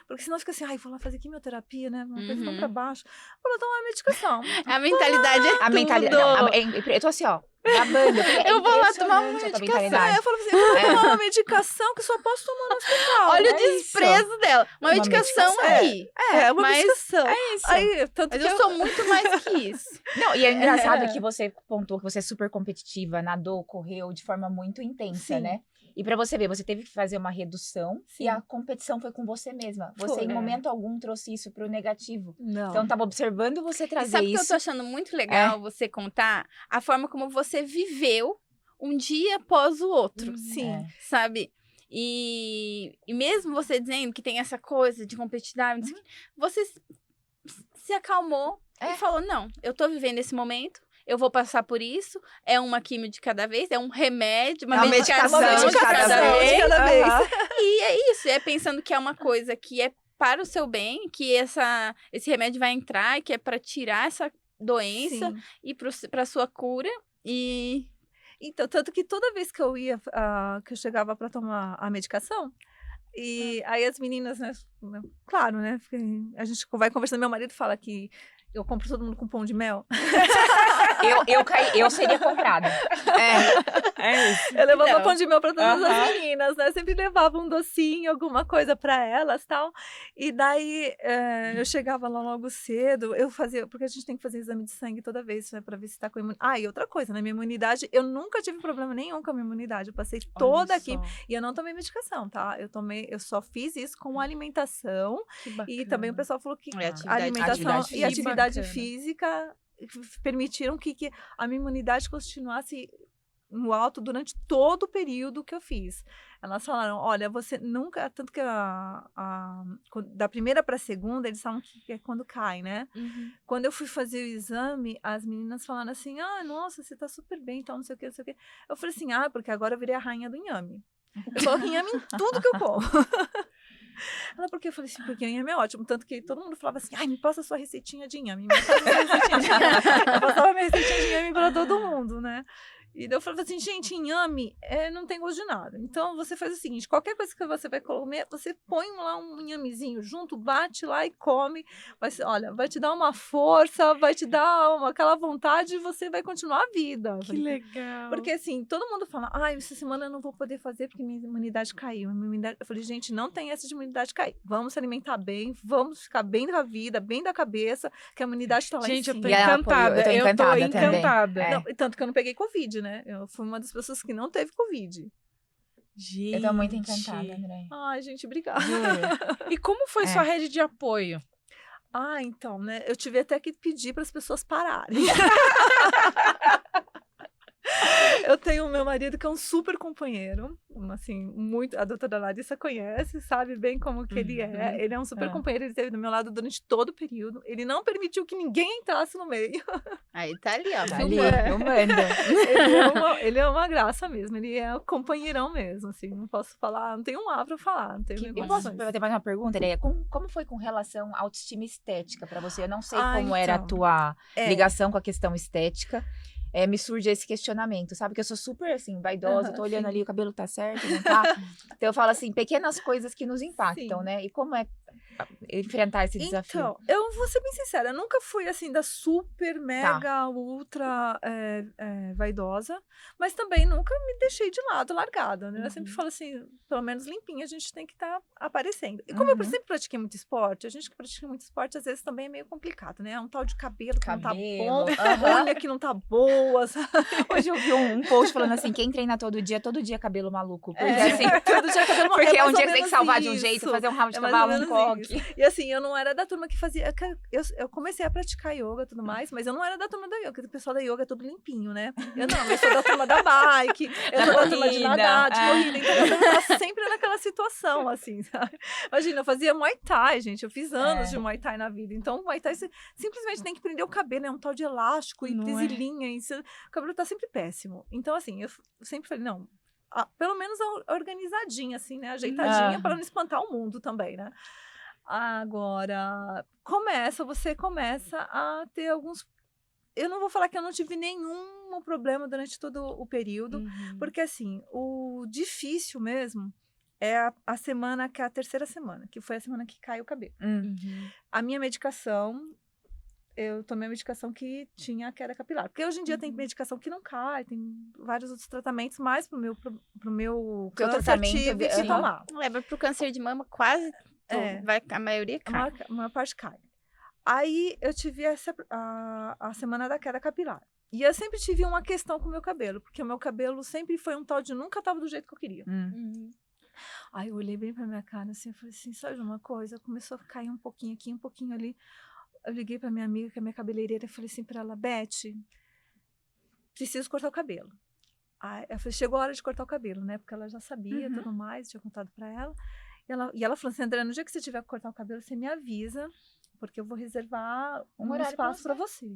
Porque senão fica assim, vou lá fazer quimioterapia, né? Uma coisa tão pra baixo. Vou lá tomar uma medicação. A mentalidade é A mentalidade. Eu tô assim, ó. Babando, eu vou lá tomar uma medicação. Eu falo assim, eu vou tomar uma medicação que só posso tomar no hospital. Olha o desprezo dela. Uma medicação aí. Uma medicação. É isso. Aí, mas eu sou muito mais que isso. Não, e é engraçado que você pontuou que você é super competitiva, nadou, correu de forma muito intensa, né? E pra você ver, você teve que fazer uma redução e a competição foi com você mesma. Você, em momento algum, trouxe isso pro negativo. Não. Então, tava observando você trazer sabe isso. Sabe o que eu tô achando muito legal você contar? A forma como você viveu um dia após o outro. Sim. Sabe? E mesmo você dizendo que tem essa coisa de competitividade, você se acalmou e falou, não, eu tô vivendo esse momento. Eu vou passar por isso, é uma químio de cada vez, é um remédio, uma medicação de cada vez. E é isso, é pensando que é uma coisa que é para o seu bem, que esse remédio vai entrar e que é para tirar essa doença e para sua cura. Então, tanto que toda vez que eu ia, que eu chegava para tomar a medicação, e aí as meninas, né, claro, né, a gente vai conversando, meu marido fala que eu compro todo mundo com pão de mel. Eu seria comprada. É isso. Eu levava pão de mel para todas as meninas, né? Sempre levava um docinho, alguma coisa para elas, tal. E daí eu chegava lá logo cedo, eu fazia, porque a gente tem que fazer exame de sangue toda vez, né, para ver se tá com imunidade. E outra coisa, né, minha imunidade, eu nunca tive problema nenhum com a minha imunidade. Eu passei toda aqui e eu não tomei medicação, tá? Eu só fiz isso com alimentação. E também o pessoal falou que alimentação e atividade física permitiram que a minha imunidade continuasse no alto durante todo o período que eu fiz. Elas falaram, olha, você nunca, tanto que da primeira para a segunda, eles falam que é quando cai, né? Quando eu fui fazer o exame, as meninas falaram assim, nossa, você tá super bem, tal, não sei o que, não sei o que. Eu falei assim, porque agora eu virei a rainha do inhame. Eu coloco inhame em tudo que eu como. Ela, porque eu falei assim, porque inhame é ótimo. Tanto que todo mundo falava assim, me passa a sua receitinha de inhame. Me passa a sua receitinha de inhame. Eu passava minha receitinha de inhame pra todo mundo, né? E daí eu falava assim, gente, inhame não tem gosto de nada. Então, você faz o seguinte, qualquer coisa que você vai comer, você põe lá um inhamezinho junto, bate lá e come. Vai te dar uma força, vai te dar aquela vontade e você vai continuar a vida. Que legal. Porque assim, todo mundo fala, essa semana eu não vou poder fazer porque minha imunidade caiu. Eu falei, gente, não tem essa de imunidade cair. Vamos se alimentar bem, vamos ficar bem da vida, bem da cabeça, que a imunidade tá lá em cima. Gente, eu tô encantada. Eu tô encantada. Não, tanto que eu não peguei Covid, né? Eu fui uma das pessoas que não teve Covid. Gente. Eu tô muito encantada, André. Ai, gente, obrigada. E como foi sua rede de apoio? Então, né? Eu tive até que pedir para as pessoas pararem. Eu tenho o meu marido que é um super companheiro, assim, muito, a doutora Larissa conhece, sabe bem como que ele é. Ele é um super companheiro, ele esteve do meu lado durante todo o período. Ele não permitiu que ninguém entrasse no meio. Aí tá ali, ó. Tá ali, filmando. filmando. Ele é uma graça mesmo, ele é companheirão mesmo, assim, não posso falar, não tenho um A pra falar, não tenho Eu posso negociações. ter mais uma pergunta, Neia? Como foi com relação à autoestima estética pra você? Eu não sei Ah, como era a então, tua é. ligação com a questão estética. Me surge esse questionamento, sabe? Que eu sou super, assim, vaidosa, tô olhando sim. ali, o cabelo tá certo, não tá? Então eu falo assim, pequenas coisas que nos impactam, Sim. né? E como é enfrentar esse desafio? Então, eu vou ser bem sincera, eu nunca fui assim da super, mega, ultra vaidosa, mas também nunca me deixei de lado, largada, né? Eu sempre falo assim, pelo menos limpinha a gente tem que estar aparecendo. E como eu sempre pratiquei muito esporte, a gente que pratica muito esporte às vezes também é meio complicado, né? É um tal de cabelo que não tá bom, unha que não tá boa, sabe? Hoje eu vi um post falando assim, quem treina todo dia cabelo maluco. Porque assim, todo dia cabelo porque é um mais dia ou que tem que menos salvar de um isso. jeito, fazer um rabo de É mais ou cavalo, um menos coque. isso. E assim, eu não era da turma que fazia. Eu comecei a praticar yoga e tudo mais, mas eu não era da turma da yoga, porque o pessoal da yoga é tudo limpinho, né? Eu sou da turma da bike, eu sou da turma de nadar, de corrida, então eu tava sempre naquela situação, assim, sabe? Imagina, eu fazia Muay Thai, gente, eu fiz anos de Muay Thai na vida, então o Muay Thai você simplesmente tem que prender o cabelo, é um tal de elástico e presilhinha, e o cabelo tá sempre péssimo. Então, assim, eu sempre falei, não. Pelo menos organizadinha, assim, né? Ajeitadinha para não espantar o mundo também, né? Agora, você começa a ter alguns. Eu não vou falar que eu não tive nenhum problema durante todo o período, porque assim, o difícil mesmo é a semana que é a terceira semana, que foi a semana que cai o cabelo. A minha medicação. Eu tomei a medicação que tinha queda capilar. Porque hoje em dia tem medicação que não cai, tem vários outros tratamentos, mas pro meu Seu câncer tratamento tive que tomar. Leva pro câncer de mama quase a maioria cai. A maior parte cai. Aí eu tive a semana da queda capilar. E eu sempre tive uma questão com o meu cabelo, porque o meu cabelo sempre foi um tal de nunca tava do jeito que eu queria. Aí eu olhei bem pra minha cara assim, eu falei assim, sabe uma coisa? Começou a cair um pouquinho aqui, um pouquinho ali. Eu liguei pra minha amiga, que é minha cabeleireira, e falei assim pra ela, Beth, preciso cortar o cabelo. Aí eu falei, chegou a hora de cortar o cabelo, né? Porque ela já sabia, tudo mais, tinha contado pra ela. E ela falou assim, André, no dia que você tiver que cortar o cabelo, você me avisa, porque eu vou reservar um espaço pra você.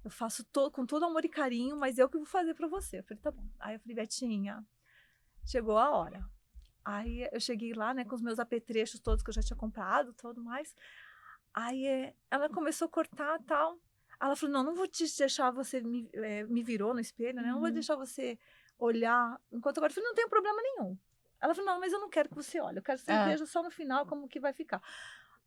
Eu faço com todo amor e carinho, mas eu que vou fazer pra você. Eu falei, tá bom. Aí eu falei, Betinha, chegou a hora. Aí eu cheguei lá, né, com os meus apetrechos todos que eu já tinha comprado, tudo mais. Aí ela começou a cortar e tal. Ela falou, não vou te deixar você, me virou no espelho, né? Não vou deixar você olhar enquanto eu corto. Eu falei, não tem problema nenhum. Ela falou, não, mas eu não quero que você olhe. Eu quero que você veja só no final como que vai ficar.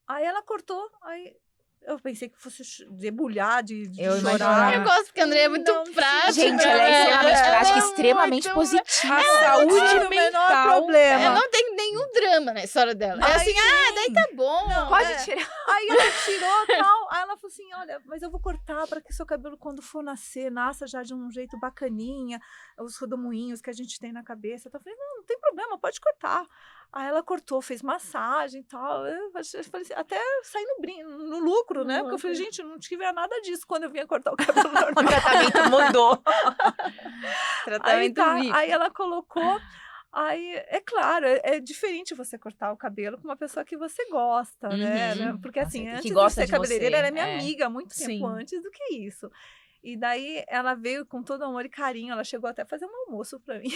Aí ela cortou, aí eu pensei que fosse debulhar de chorar. Eu gosto porque a André é muito prática. Gente, ela é extremamente prática, extremamente positiva. A saúde mental. Problema. Ela não tem nenhum drama na história dela. É assim, daí tá bom. Pode tirar. Aí ela tirou e tal. Aí ela falou assim, olha, mas eu vou cortar para que seu cabelo, quando for nascer, nasça já de um jeito bacaninha, os rodomoinhos que a gente tem na cabeça. Eu falei, não tem problema, pode cortar. Aí ela cortou, fez massagem e tal. Eu falei assim, até saí no lucro, né? Porque eu falei, gente, não tive nada disso quando eu vinha cortar o cabelo normal. O tratamento mudou. Tratamento VIP. Aí ela colocou. Aí, é claro, é diferente você cortar o cabelo com uma pessoa que você gosta, né? Porque assim, que antes de gosta ser de cabeleireira, você, ela é minha amiga há muito tempo Sim. antes do que isso. E daí ela veio com todo amor e carinho, ela chegou até a fazer um almoço pra mim.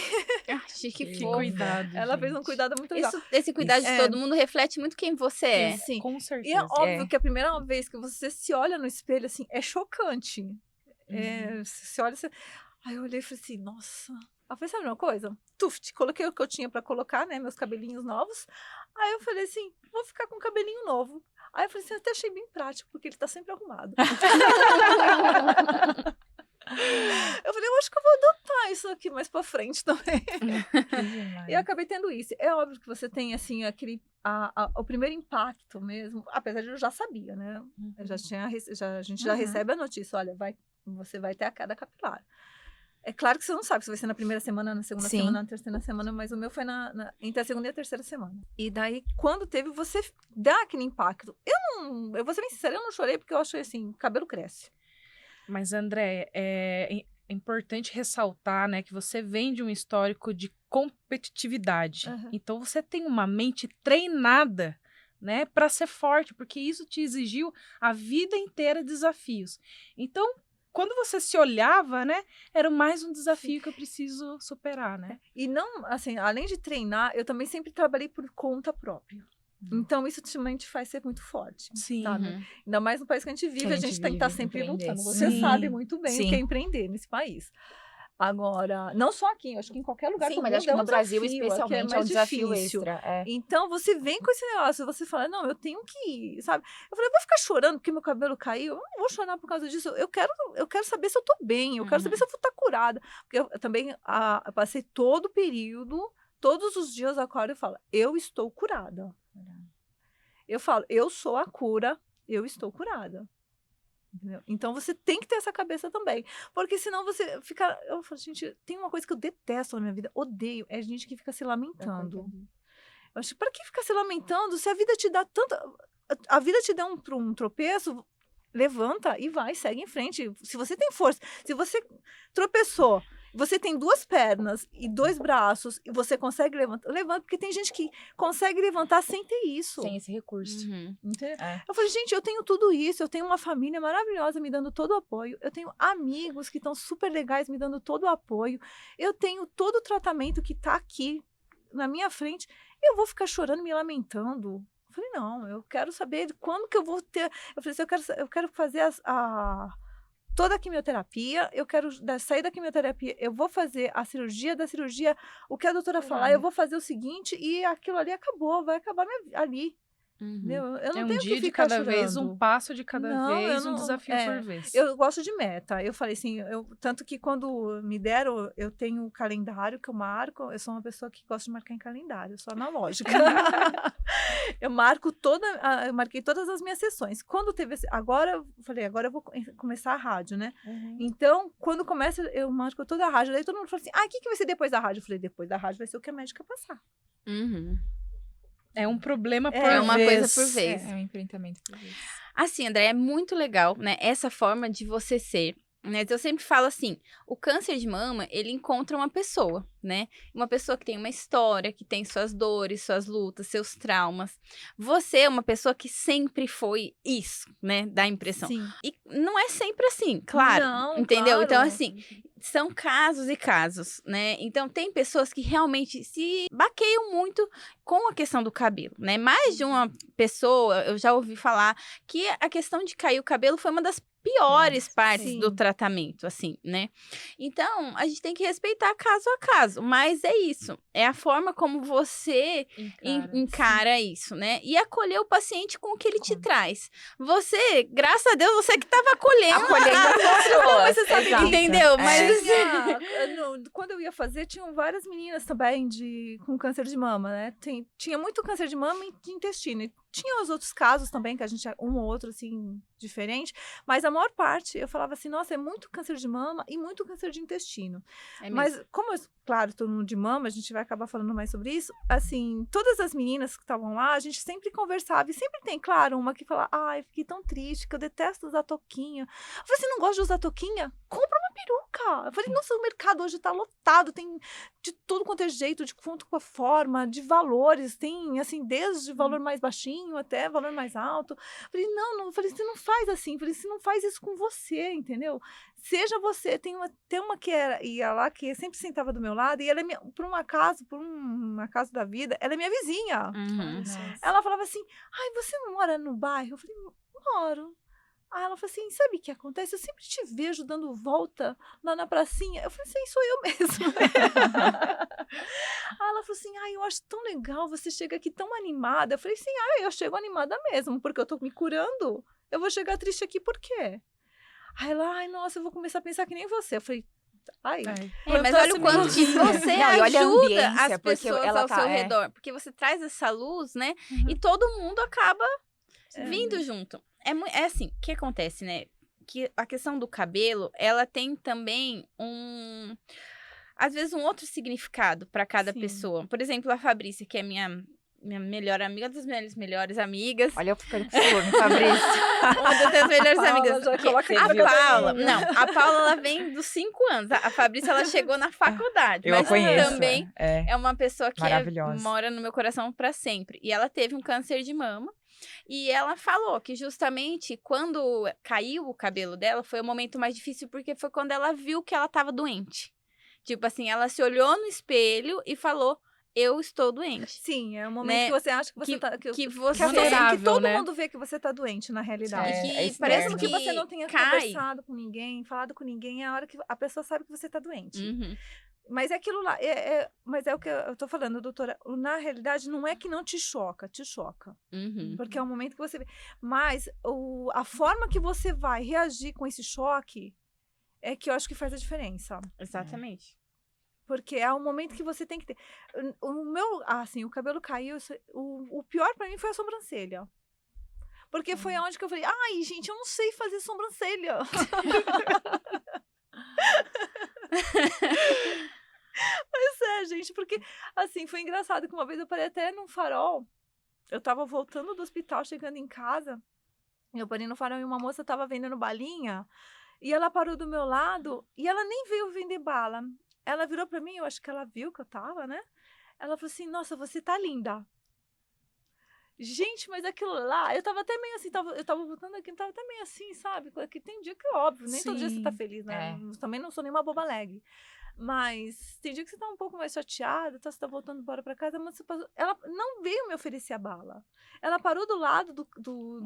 Achei que Que fofo. cuidado, Ela fez um gente. cuidado muito legal. Esse cuidado de todo mundo reflete muito quem você é. Sim. Com E é certeza. óbvio que a primeira vez que você se olha no espelho, assim, é chocante. Você se olha, Aí eu olhei e falei assim, nossa. Eu falei, sabe uma coisa? Tuft, coloquei o que eu tinha pra colocar, né? Meus cabelinhos novos. Aí eu falei assim, vou ficar com um cabelinho novo. Aí eu falei assim, até achei bem prático, porque ele tá sempre arrumado. Eu falei, eu acho que eu vou adotar isso aqui mais pra frente também. E eu acabei tendo isso. É óbvio que você tem, assim, o primeiro impacto mesmo, apesar de eu já sabia, né? Eu já tinha, a gente já recebe a notícia, olha, você vai ter a queda capilar. É claro que você não sabe se vai ser na primeira semana, na segunda semana, na terceira semana, mas o meu foi entre a segunda e a terceira semana. E daí, quando teve, você dá aquele impacto. Eu vou ser bem sincera, eu não chorei porque eu achei assim, cabelo cresce. Mas, André, é importante ressaltar, né, que você vem de um histórico de competitividade. Aham. Então, você tem uma mente treinada, né, para ser forte, porque isso te exigiu a vida inteira desafios. Então, quando você se olhava, né, era mais um desafio que eu preciso superar, né? E não, assim, além de treinar, eu também sempre trabalhei por conta própria. Então, isso também te faz ser muito forte, Sim. sabe? Uhum. Ainda mais no país que a gente vive, Que a gente tem que estar vive, sempre empreender. lutando. Você Sim. sabe muito bem o Sim. que é empreender nesse país. Agora, não só aqui, eu acho que em qualquer lugar Sim, do mas mundo acho que é um no Brasil, desafio, aqui especialmente, é um mais desafio difícil. extra. É. Então, você vem com esse negócio, você fala, não, eu tenho que ir, sabe? Eu falei, eu vou ficar chorando porque meu cabelo caiu? Eu não vou chorar por causa disso. Eu quero saber se eu tô bem, eu quero saber se eu vou estar curada. Porque eu também eu passei todo o período, todos os dias eu acordo e falo, eu estou curada. Eu falo, eu sou a cura, eu estou curada. Entendeu? Então você tem que ter essa cabeça também. Porque senão você fica. Eu falo, gente, tem uma coisa que eu detesto na minha vida, odeio, é gente que fica se lamentando. Eu acho, para que ficar se lamentando se a vida te dá tanta. A vida te dá um tropeço, levanta e vai, segue em frente. Se você tem força, se você tropeçou, você tem 2 pernas e 2 braços e você consegue levantar, levanta, porque tem gente que consegue levantar sem ter isso. Sem esse recurso. Uhum. Entendeu? É. Eu falei, gente, eu tenho tudo isso, eu tenho uma família maravilhosa me dando todo o apoio, eu tenho amigos que estão super legais me dando todo o apoio, eu tenho todo o tratamento que está aqui na minha frente, eu vou ficar chorando, me lamentando. Eu falei, não, eu quero saber quando que eu vou ter. Eu falei assim, eu quero fazer toda a quimioterapia, eu quero sair da quimioterapia, eu vou fazer a cirurgia, da cirurgia, o que a doutora falar, eu vou fazer o seguinte, e aquilo ali acabou, vai acabar ali. Uhum. Entendeu? Eu não É um tenho dia que de ficar cada vez, chorando. um passo de cada Não, eu vez, um não- desafio é, por vez. Eu gosto de meta. Eu falei assim, tanto que quando me deram, eu tenho um calendário que eu marco. Eu sou uma pessoa que gosta de marcar em calendário, eu sou analógica. Eu marquei todas as minhas sessões. Quando teve agora, eu falei, agora eu vou começar a rádio, né? Então, quando começa, eu marco toda a rádio. Daí todo mundo fala assim, o que vai ser depois da rádio? Eu falei, depois da rádio vai ser o que a médica passar. Uhum. É um problema por É uma vez. coisa por vez. É um enfrentamento por vez. Assim, André, é muito legal, né? Essa forma de você ser. Né? Eu sempre falo assim, o câncer de mama, ele encontra uma pessoa, né? Uma pessoa que tem uma história, que tem suas dores, suas lutas, seus traumas. Você é uma pessoa que sempre foi isso, né? Dá a impressão. Sim. E não é sempre assim, claro. Não, entendeu? claro. Então, assim, são casos e casos, né? Então, tem pessoas que realmente se baqueiam muito com a questão do cabelo, né? Mais de uma pessoa, eu já ouvi falar que a questão de cair o cabelo foi uma das piores partes Sim. do tratamento, assim, né? Então, a gente tem que respeitar caso a caso, mas é isso. É a forma como você encara isso, né? E acolher o paciente com o que ele te traz. Você, graças a Deus, você que estava acolhendo Acolhendo as pessoas. Mas você sabe Exato. entendeu? Mas Quando eu ia fazer, tinham várias meninas também com câncer de mama, né? Tinha muito câncer de mama e de intestino. E tinha os outros casos também, que a gente, um ou outro, assim, diferente. Mas a maior parte, eu falava assim, nossa, é muito câncer de mama e muito câncer de intestino. Mas, claro, todo mundo de mama, a gente vai acabar falando mais sobre isso. Assim, todas as meninas que estavam lá, a gente sempre conversava. E sempre tem, claro, uma que fala, ai, fiquei tão triste, que eu detesto usar touquinha. Eu falei, você não gosta de usar touquinha? Compra uma peruca. Eu falei, nossa, o mercado hoje tá lotado, tem de tudo quanto é jeito, de quanto com a forma, de valores, tem, assim, desde valor mais baixinho até valor mais alto. Eu falei, não, eu falei, você não faz assim. Eu falei, você não faz isso com você, entendeu? Seja você. Tem uma que ia lá, que sempre sentava do meu lado, e ela é por um acaso da vida, ela é minha vizinha. Uhum. Ela falava assim, ai, você não mora no bairro? Eu falei, moro. Aí ela falou assim, sabe o que acontece? Eu sempre te vejo dando volta lá na pracinha. Eu falei assim, sou eu mesma. Aí ela falou assim, ai, eu acho tão legal, você chega aqui tão animada. Eu falei assim, eu chego animada mesmo, porque eu tô me curando. Eu vou chegar triste aqui por quê? Aí ela, ai, nossa, eu vou começar a pensar que nem você. Eu falei, mas olha o quanto que você Não, e olha a ajuda ambiência, as porque pessoas ela ao tá- seu é. redor. Porque você traz essa luz, né? Uhum. E todo mundo acaba É. vindo junto. É assim, o que acontece, né? Que a questão do cabelo, ela tem também às vezes um outro significado para cada Sim. pessoa. Por exemplo, a Fabrícia, que é minha minha melhor amiga, uma das minhas melhores amigas. Olha eu ficando com ciúme, Fabrício. Uma das minhas melhores Paula amigas. já coloca A aqui no Paula, caderninho. não, a Paula, ela vem dos 5 anos. A Fabrícia, ela chegou na faculdade. Eu a mas conheço. também é uma pessoa que Maravilhosa. mora no meu coração pra sempre. E ela teve um câncer de mama. E ela falou que justamente quando caiu o cabelo dela, foi o momento mais difícil, porque foi quando ela viu que ela tava doente. Tipo assim, ela se olhou no espelho e falou, eu estou doente. Sim, é o momento Né? que você acha que você tá... Que que você... assim, que Vulnerável, todo né? mundo vê que você tá doente, na realidade. E que é parece Mesmo externo. que que você não tenha cai. conversado com ninguém, falado com ninguém, é a hora que a pessoa sabe que você tá doente. Uhum. Mas é aquilo lá, mas é o que eu tô falando, doutora. Na realidade, não é que não te choca, te choca. Uhum. Porque é o momento que você vê. Mas a forma que você vai reagir com esse choque é que eu acho que faz a diferença. Exatamente. Porque é o momento que você tem que ter. O meu, assim, o cabelo caiu. O pior pra mim foi a sobrancelha. Porque foi aonde que eu falei, ai, gente, eu não sei fazer sobrancelha. Mas gente, porque, assim, foi engraçado que uma vez eu parei até num farol. Eu tava voltando do hospital, chegando em casa. Eu parei no farol e uma moça tava vendendo balinha. E ela parou do meu lado e ela nem veio vender bala. Ela virou pra mim, eu acho que ela viu que eu tava, né? Ela falou assim, nossa, você tá linda. Gente, mas aquilo lá, eu tava até meio assim, eu tava voltando aqui, tava até meio assim, sabe? Porque tem dia que, óbvio, nem todo dia você tá Sim. feliz, né? Também não sou nenhuma boba alegre. Mas tem dia que você tá um pouco mais chateada, você tá voltando embora pra casa, mas ela não veio me oferecer a bala. Ela parou do lado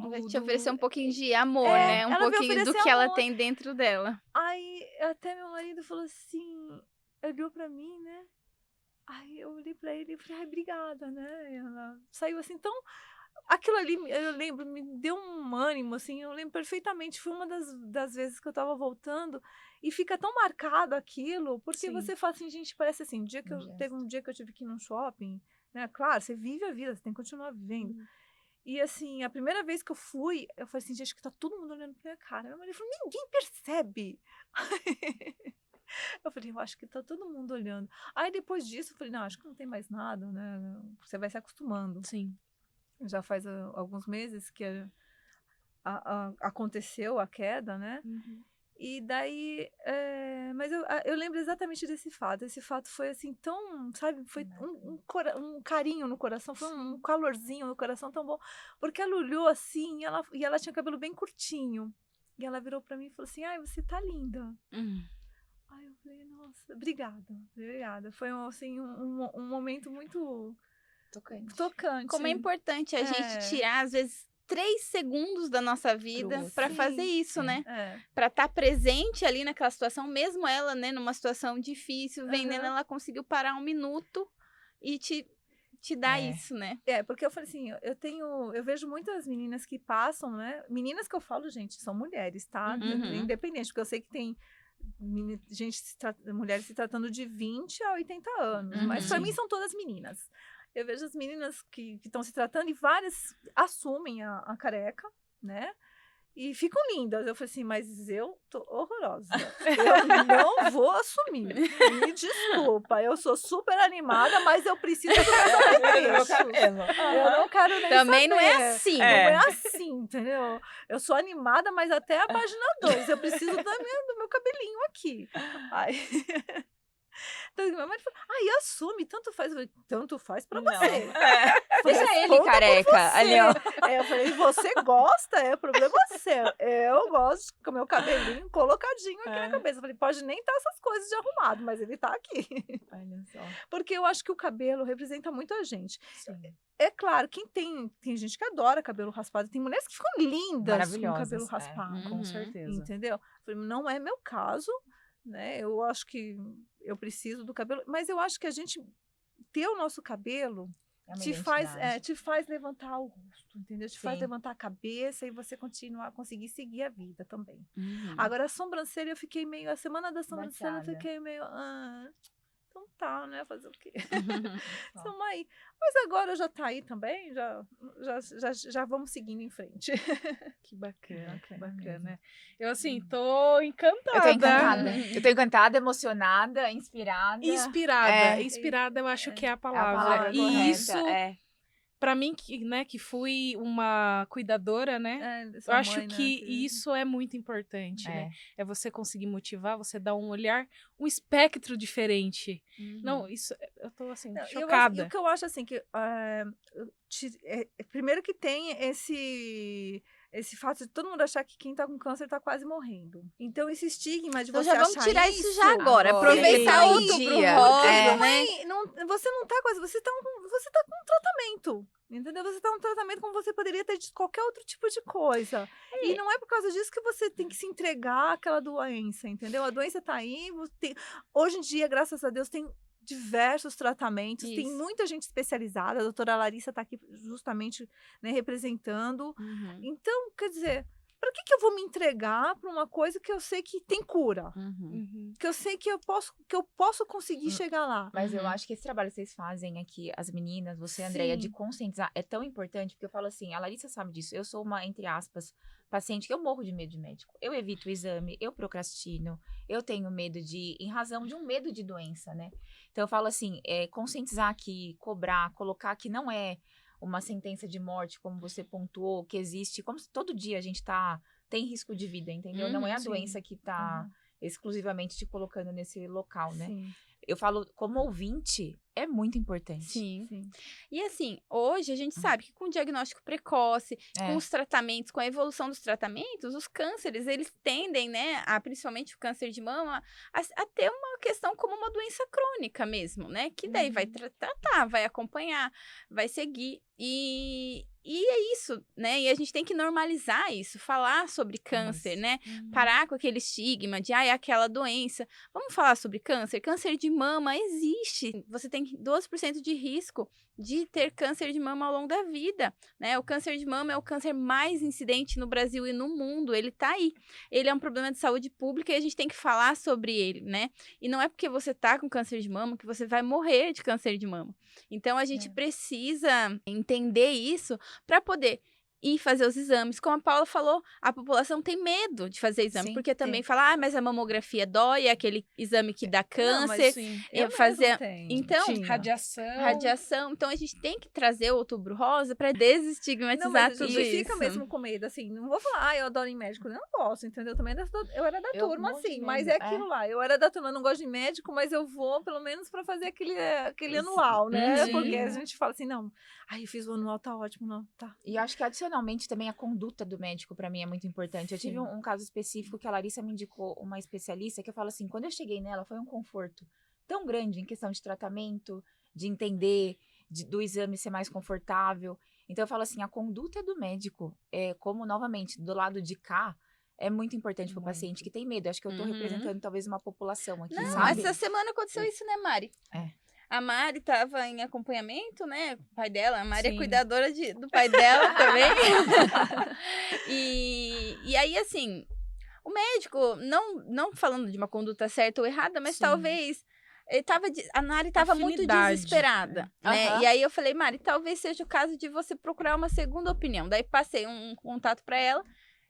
Ela te ofereceu um pouquinho de amor, né? Um ela veio pouquinho do oferecer que ela amor. tem dentro dela. Aí até meu marido falou assim, olhou pra mim, né? Aí eu olhei pra ele e falei, ai, obrigada, né? Ela saiu assim, então, aquilo ali, eu lembro, me deu um ânimo, assim, eu lembro perfeitamente, foi uma das vezes que eu tava voltando, e fica tão marcado aquilo, porque Sim. você fala assim, gente, parece assim, teve um dia que eu tive que ir num shopping, né? Claro, você vive a vida, você tem que continuar vivendo. E assim, a primeira vez que eu fui, eu falei assim, gente, que tá todo mundo olhando pra minha cara. Meu marido falou, ninguém percebe. Eu falei, eu acho que tá todo mundo olhando. Aí depois disso, eu falei, não, acho que não tem mais nada, né? Você vai se acostumando. Sim. Já faz alguns meses que aconteceu a queda, né? E daí, mas eu lembro exatamente desse fato. Esse fato foi assim tão, sabe, foi um carinho no coração, foi um calorzinho no coração tão bom. Porque ela olhou assim e ela tinha o cabelo bem curtinho. E ela virou pra mim e falou assim, ai, você tá linda. Aí eu falei, nossa, obrigada. Foi assim, um momento muito tocante. Como é importante a gente tirar, às vezes, 3 segundos da nossa vida pra fazer isso, né? Pra estar presente ali naquela situação, mesmo ela, né, numa situação difícil, vendendo, ela conseguiu parar 1 minuto e te dar isso, né? Porque eu falei assim, eu vejo muitas meninas que passam, né? Meninas que eu falo, gente, são mulheres, tá? Independente, porque eu sei que tem mulheres se tratando de 20 a 80 anos, mas pra mim são todas meninas. Eu vejo as meninas que estão se tratando e várias assumem a careca, né? E ficam lindas. Eu falei assim, mas eu tô horrorosa. Eu não vou assumir. Me desculpa, eu sou super animada, mas eu preciso do meu cabelo. Eu não quero nem Também saber. não é assim. Não é assim, entendeu? Eu sou animada, mas até a página 2. Eu preciso do meu cabelinho aqui. Aí... Então, meu marido falou, assume, tanto faz. Eu falei, tanto faz pra você. Deixa ele careca ali, ó. Eu falei, você gosta? O problema é seu. Eu gosto com o meu cabelinho colocadinho aqui na cabeça. Eu falei, pode nem estar essas coisas de arrumado, mas ele tá aqui. Olha só. Porque eu acho que o cabelo representa muito a gente. Sim. É claro, tem gente que adora cabelo raspado, tem mulheres que ficam lindas com cabelo raspado. Com certeza. Entendeu? Eu falei, não é meu caso, né? Eu acho que eu preciso do cabelo, mas eu acho que a gente ter o nosso cabelo te faz levantar o rosto, entendeu? Te faz levantar a cabeça e você conseguir seguir a vida também. Agora, a sobrancelha, eu fiquei meio, a semana da sobrancelha, eu fiquei meio, então tá, né? Fazer o quê? Estamos aí. Mas agora já tá aí também, já vamos seguindo em frente. Que bacana, que bacana. Eu, assim, tô encantada. Eu tô encantada, emocionada, inspirada. Inspirada, eu acho que é a palavra. É a palavra E correta, isso Pra mim, que fui uma cuidadora, né? Eu acho que isso é muito importante, né? É você conseguir motivar, você dar um olhar, um espectro diferente. Não, isso, eu tô assim, chocada. E o que eu acho assim, que primeiro que tem esse fato de todo mundo achar que quem tá com câncer tá quase morrendo. Então, esse estigma de Então você já vamos achar tirar isso já agora. Agora. Aproveitar Sim. outubro Dia. rosa, É. né? você não tá quase, você tá com um tratamento. Entendeu? Você tá um tratamento como você poderia ter de qualquer outro tipo de coisa. E não é por causa disso que você tem que se entregar àquela doença, entendeu? A doença tá aí. Hoje em dia, graças a Deus, tem diversos tratamentos, tem Isso. muita gente especializada. A doutora Larissa tá aqui justamente, né, representando. Então, quer dizer, para que eu vou me entregar para uma coisa que eu sei que tem cura? Que eu sei que eu posso conseguir chegar lá. Mas eu acho que esse trabalho que vocês fazem aqui, as meninas, você, Andréia, de conscientizar, é tão importante, porque eu falo assim, a Larissa sabe disso, eu sou uma, entre aspas, paciente que eu morro de medo de médico. Eu evito o exame, eu procrastino, eu tenho medo em razão de um medo de doença, né? Então eu falo assim, conscientizar aqui, cobrar, colocar que não é uma sentença de morte, como você pontuou, que existe, como se todo dia a gente tem risco de vida, entendeu? Não é a doença que tá exclusivamente te colocando nesse local, né? Sim. Eu falo, como ouvinte, é muito importante. Sim. E assim, hoje a gente sabe que com o diagnóstico precoce, com os tratamentos, com a evolução dos tratamentos, os cânceres, eles tendem, né, principalmente o câncer de mama, a ter uma questão como uma doença crônica mesmo, né? Que daí vai tratar, vai acompanhar, vai seguir. E é isso, né? E a gente tem que normalizar isso, falar sobre câncer, né? Parar com aquele estigma de, é aquela doença. Vamos falar sobre câncer? Câncer de mama existe. Você tem 12% de risco de ter câncer de mama ao longo da vida, né? O câncer de mama é o câncer mais incidente no Brasil e no mundo. Ele tá aí. Ele é um problema de saúde pública e a gente tem que falar sobre ele, né? E não é porque você tá com câncer de mama que você vai morrer de câncer de mama. Então, a gente precisa entender isso para poder ir fazer os exames. Como a Paula falou, a população tem medo de fazer exame, porque também fala, mas a mamografia dói, é aquele exame que dá câncer. Então, radiação. Então, a gente tem que trazer o Outubro Rosa para desestigmatizar tudo isso. Fica mesmo com medo, assim, não vou falar, eu adoro ir em médico, eu não posso, entendeu? Eu era da turma, assim, mas é aquilo lá, eu era da turma, eu não gosto de médico, mas eu vou, pelo menos, para fazer aquele anual, né? Porque a gente fala assim, não, eu fiz o anual, tá ótimo, não, tá. E eu acho que adicionalmente também a conduta do médico pra mim é muito importante. Eu tive um caso específico que a Larissa me indicou uma especialista que eu falo assim, quando eu cheguei nela foi um conforto tão grande em questão de tratamento, de entender, do exame ser mais confortável. Então eu falo assim, a conduta do médico, como novamente, do lado de cá, é muito importante pro paciente que tem medo. Eu acho que eu tô representando talvez uma população aqui, sabe? Essa semana aconteceu isso, né, Mari? A Mari estava em acompanhamento, né? O pai dela, a Mari é cuidadora do pai dela também. E aí, assim, o médico, não falando de uma conduta certa ou errada, mas talvez a Mari estava muito desesperada, né? E aí eu falei, Mari, talvez seja o caso de você procurar uma segunda opinião. Daí passei um contato para ela.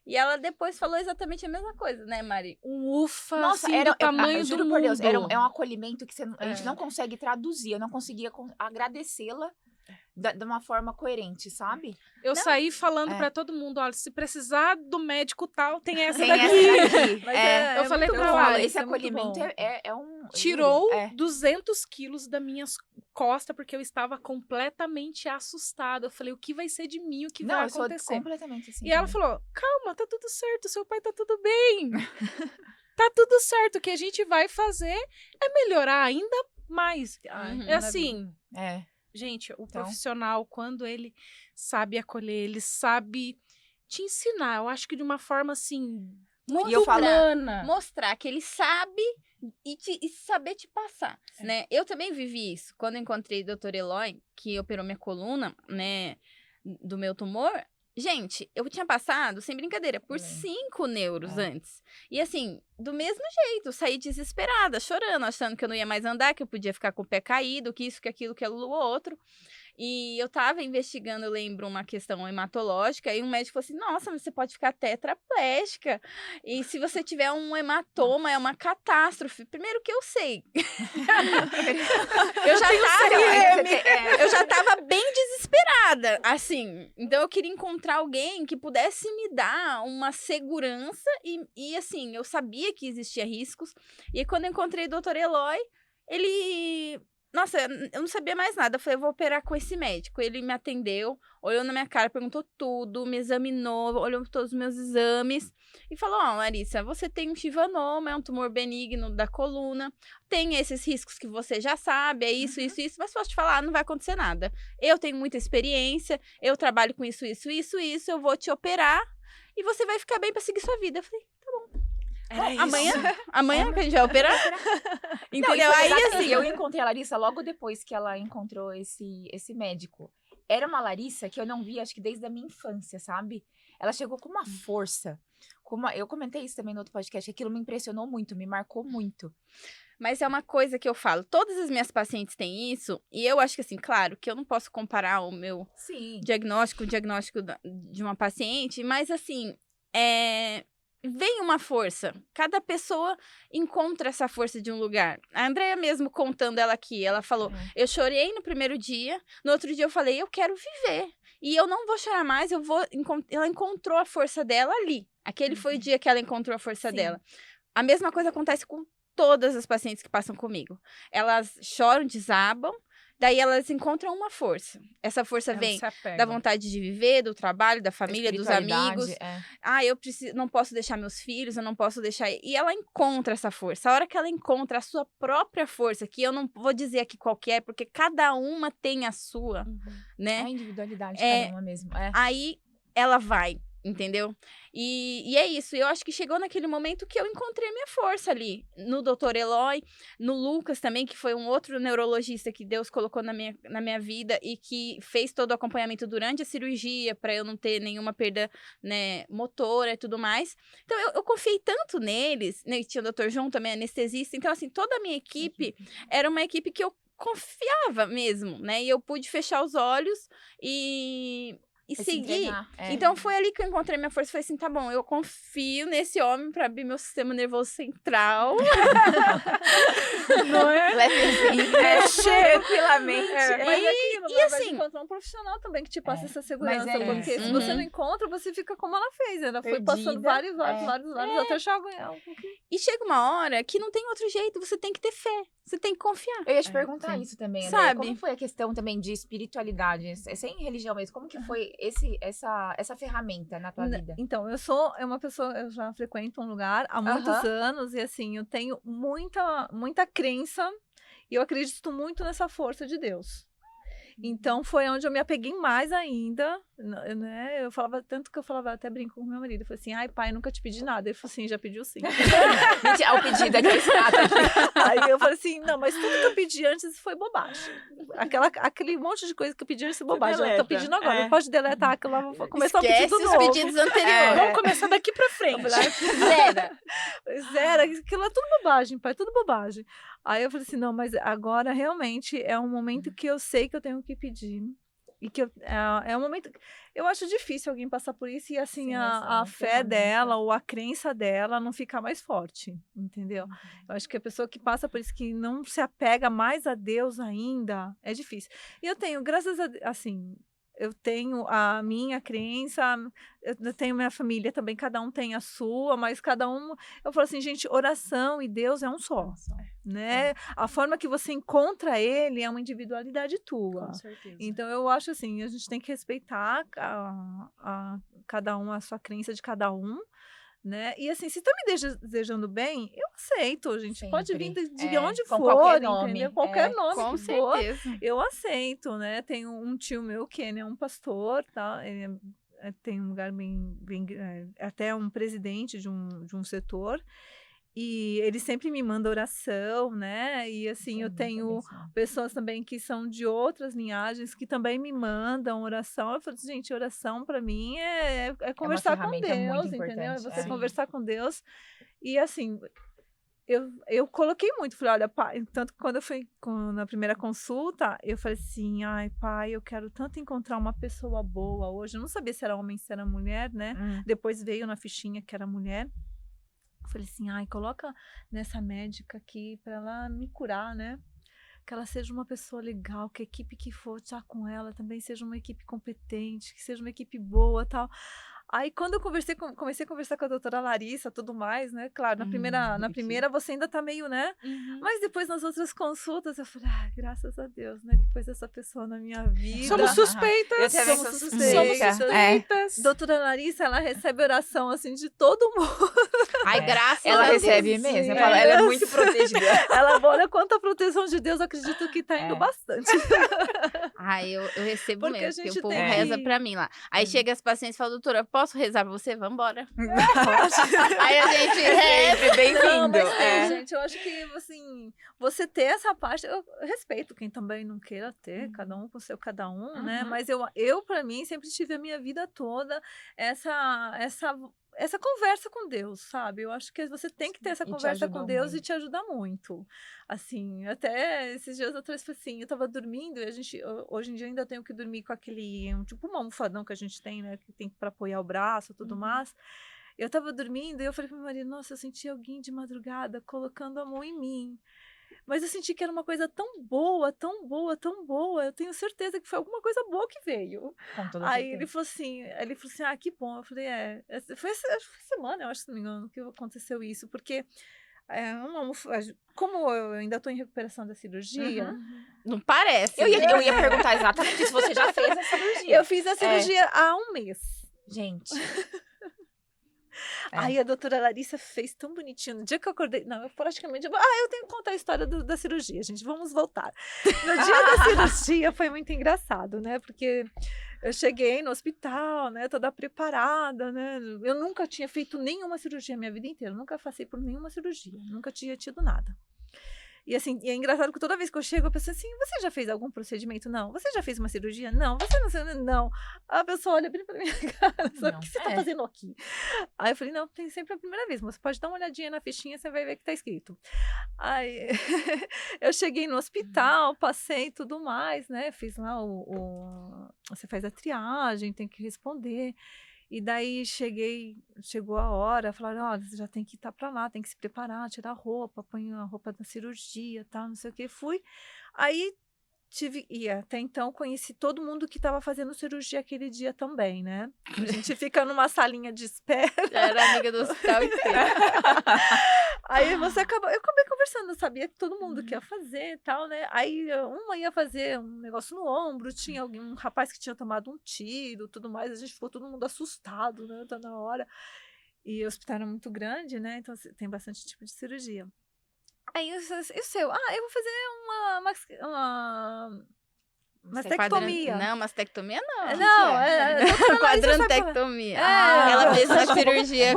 E ela depois falou exatamente a mesma coisa, né, Mari? Um ufa, nossa, assim, do tamanho juro do por Deus, mundo. é um acolhimento que a gente não consegue traduzir. Eu não conseguia agradecê-la de uma forma coerente, sabe? Eu saí falando pra todo mundo, olha, se precisar do médico tal, tem essa tem daqui. Essa daqui. Mas eu falei pra ela, esse esse acolhimento é um... Tirou 200 quilos das minhas costas, porque eu estava completamente assustada. Eu falei, o que vai ser de mim? O que vai acontecer? Eu sou completamente assim. E ela falou, calma, tá tudo certo, seu pai tá tudo bem. Tá tudo certo, o que a gente vai fazer é melhorar ainda mais. É assim... Gente, o profissional, quando ele sabe acolher, ele sabe te ensinar, eu acho que de uma forma, assim, muito humana. Mostrar que ele sabe e saber te passar, né? Eu também vivi isso. Quando eu encontrei o Dr. Eloy, que operou minha coluna, né, do meu tumor... Gente, eu tinha passado, sem brincadeira, por 5 neuros antes. E assim, do mesmo jeito, saí desesperada, chorando, achando que eu não ia mais andar, que eu podia ficar com o pé caído, que isso, que aquilo, que o outro. E eu tava investigando, eu lembro, uma questão hematológica, e um médico falou assim, nossa, mas você pode ficar tetraplégica. E se você tiver um hematoma, é uma catástrofe. Primeiro que eu sei. Eu já tava bem desesperada. desesperada, assim. Então, eu queria encontrar alguém que pudesse me dar uma segurança e assim, eu sabia que existia riscos. E aí, quando eu encontrei o Dr. Eloy, ele... Nossa, eu não sabia mais nada. Eu falei, eu vou operar com esse médico. Ele me atendeu, olhou na minha cara, perguntou tudo, me examinou, olhou todos os meus exames e falou, ó, Larissa, você tem um chivanoma, é um tumor benigno da coluna, tem esses riscos que você já sabe, é isso, mas posso te falar, não vai acontecer nada. Eu tenho muita experiência, eu trabalho com isso, eu vou te operar e você vai ficar bem pra seguir sua vida. Eu falei, Era isso. amanhã que a gente vai operar? Entendeu? Não, Aí, assim, assim, eu encontrei a Larissa logo depois que ela encontrou esse médico. Era uma Larissa que eu não via, acho que desde a minha infância, sabe? Ela chegou com uma força. Eu comentei isso também no outro podcast, aquilo me impressionou muito, me marcou muito. mas é uma coisa que eu falo, todas as minhas pacientes têm isso, e eu acho que assim, claro, que eu não posso comparar o meu Sim. diagnóstico, de uma paciente, mas assim, vem uma força. Cada pessoa encontra essa força de um lugar. A Andrea mesmo contando ela aqui, ela falou, eu chorei no primeiro dia, no outro dia eu falei, eu quero viver. E eu não vou chorar mais, ela encontrou a força dela ali. Aquele foi o dia que ela encontrou a força dela. A mesma coisa acontece com todas as pacientes que passam comigo. Elas choram, desabam, daí elas encontram uma força. Essa força vem da vontade de viver, do trabalho, da família, dos amigos. Eu não posso deixar meus filhos, eu não posso deixar... E ela encontra essa força. A hora que ela encontra a sua própria força, que eu não vou dizer aqui qual que é, porque cada uma tem a sua, né? A individualidade de cada uma mesmo. Aí ela vai, entendeu? E é isso. Eu acho que chegou naquele momento que eu encontrei minha força ali. No Dr. Eloy, no Lucas também, que foi um outro neurologista que Deus colocou na minha vida e que fez todo o acompanhamento durante a cirurgia para eu não ter nenhuma perda, né, motora e tudo mais. Então, eu confiei tanto neles, né? Tinha o Dr. João também, anestesista. Então, assim, toda a minha equipe era uma equipe que eu confiava mesmo, né? E eu pude fechar os olhos e seguir. Então foi ali que eu encontrei minha força. Falei assim, tá bom, eu confio nesse homem pra abrir meu sistema nervoso central. Não é? Levezinho. Tranquilamente. Mas e assim, encontrar um profissional também que te passe essa segurança. mas Porque se você não encontra, você fica como ela fez. Ela foi passando vários, até chegar E chega uma hora que não tem outro jeito. Você tem que ter fé. Você tem que confiar. Eu ia te perguntar isso também, André. Sabe? Como foi a questão também de espiritualidade? Sem religião mesmo. Como que foi essa ferramenta na tua vida? Então, eu sou uma pessoa, eu já frequento um lugar há muitos anos e assim, eu tenho muita crença e eu acredito muito nessa força de Deus. Então, foi onde eu me apeguei mais ainda, né? Eu falava, tanto que eu falava, até brinco com meu marido, eu falei assim, ai pai, nunca te pedi nada. Ele falou assim, já pediu sim. O pedido é que aqui. Aí eu falei assim, não, mas tudo que eu pedi antes foi bobagem. Aquele monte de coisa que eu pedi antes foi bobagem. Eu tô pedindo agora, pode deletar aquilo lá, vou começar a pedir tudo os novo. pedidos anteriores. Vamos começar daqui pra frente. Zero. Aquilo é tudo bobagem, pai, tudo bobagem. Aí eu falei assim, não, mas agora realmente é um momento que eu sei que eu tenho que pedir. E que é um momento... Eu acho difícil alguém passar por isso e assim, Sim, a fé dela ou a crença dela não ficar mais forte, entendeu? Eu acho que a pessoa que passa por isso, que não se apega mais a Deus ainda, é difícil. E eu tenho, graças a Deus, assim... Eu tenho a minha crença, eu tenho minha família também, cada um tem a sua, mas cada um... Eu falo assim, gente, oração e Deus é um só, né? A forma que você encontra ele é uma individualidade tua. Com certeza. Então, eu acho assim, a gente tem que respeitar cada um, a sua crença de cada um, né? E assim, se tá me desejando bem, eu aceito, gente. Sempre. Pode vir de onde com for, qualquer nome. entendeu? Qualquer nome Com que for, certeza. eu aceito, né? Tem um tio meu que ele é um pastor, tá? Ele tem um lugar bem até um presidente de um setor. E ele sempre me manda oração, né? E assim, eu tenho pessoas também que são de outras linhagens que também me mandam oração. Eu falo, gente, oração para mim é conversar com Deus, entendeu? É você conversar com Deus. E assim, eu coloquei muito, falei, olha, pai, tanto que quando eu fui na primeira consulta, eu falei assim, ai, pai, eu quero tanto encontrar uma pessoa boa hoje. Eu não sabia se era homem, se era mulher, né? Depois veio na fichinha que era mulher. Eu falei assim, ai, coloca nessa médica aqui para ela me curar, né? que ela seja uma pessoa legal, que a equipe que for estar com ela também seja uma equipe competente, que seja uma equipe boa, tal. Aí quando eu comecei a conversar com a doutora Larissa, tudo mais, né? Claro, na bonitinho. primeira você ainda tá meio, né? Uhum. Mas depois nas outras consultas eu falei, graças a Deus, né? Que pôs essa pessoa na minha vida. Somos suspeitas. Eu também Somos sou suspeitas. suspeita. Somos É. suspeitas. Doutora Larissa, ela recebe oração, assim, de todo mundo. Ai, É. graças Ela a Deus. recebe mesmo. Sim, Eu falo, ela é muito protegida. Ela olha quanta proteção de Deus, eu acredito que tá indo É. bastante. Ai, eu recebo Porque a mesmo, porque gente o povo tem reza que- pra mim lá. Aí chega as pacientes e falam, doutora, posso rezar pra você? Vambora. Aí Aí a gente reza. Sempre bem-vindo. Não, mas tem, É. gente, eu acho que, assim, você ter essa parte, eu respeito quem também não queira ter, cada um com o seu cada um, né? Uhum. Mas eu para mim, sempre tive a minha vida toda essa conversa com Deus, sabe? Eu acho que você tem que ter essa E te conversa com ajudou Deus e muito. te ajuda muito. Assim, até esses dias atrás foi assim, eu tava dormindo e hoje em dia ainda tenho que dormir com aquele, tipo um almofadão que a gente tem, né? Que tem para apoiar o braço e tudo mais. Eu tava dormindo e eu falei pro meu marido, nossa, eu senti alguém de madrugada colocando a mão em mim. Mas eu senti que era uma coisa tão boa, tão boa, tão boa. Eu tenho certeza que foi alguma coisa boa que veio. Com toda Aí certeza. ele falou assim, que bom. Eu falei, foi acho que foi semana, eu acho, se não me engano, que aconteceu isso. Porque como eu ainda estou em recuperação da cirurgia, Não parece. Eu ia né? perguntar exatamente se você já fez a cirurgia. eu fiz a cirurgia há um mês. Gente. Aí a doutora Larissa fez tão bonitinho. No dia que eu acordei. Não, eu praticamente. Eu tenho que contar a história da cirurgia, gente. Vamos voltar. No dia da cirurgia foi muito engraçado, né? Porque eu cheguei no hospital, né? Toda preparada, né? Eu nunca tinha feito nenhuma cirurgia minha vida inteira. Nunca passei por nenhuma cirurgia. Nunca tinha tido nada. E assim, e é engraçado que toda vez que eu chego, eu penso assim, você já fez algum procedimento? Não. Você já fez uma cirurgia? Não. Você não sei, não. A pessoa olha bem pra minha cara, sabe? O que você tá fazendo aqui? Aí eu falei, não, tem sempre a primeira vez, mas você pode dar uma olhadinha na fichinha, você vai ver que tá escrito. Aí eu cheguei no hospital, passei tudo mais, né? Fiz lá você faz a triagem, tem que responder. E daí chegou a hora, falaram, olha, você já tem que estar para lá, tem que se preparar, tirar a roupa, põe a roupa da cirurgia, tal, não sei o que. Fui. Aí até então conheci todo mundo que estava fazendo cirurgia aquele dia também, né? A gente fica numa salinha de espera. Já era amiga do hospital inteiro. Aí eu acabei conversando, eu sabia que todo mundo que ia fazer e tal, né? Aí uma ia fazer um negócio no ombro, tinha um rapaz que tinha tomado um tiro, tudo mais, a gente ficou todo mundo assustado, né? Tá na hora. E o hospital era muito grande, né? Então tem bastante tipo de cirurgia. Aí o seu, eu vou fazer uma mastectomia. Não, mastectomia não. Não, Quadrantectomia. É. Ela fez uma cirurgia.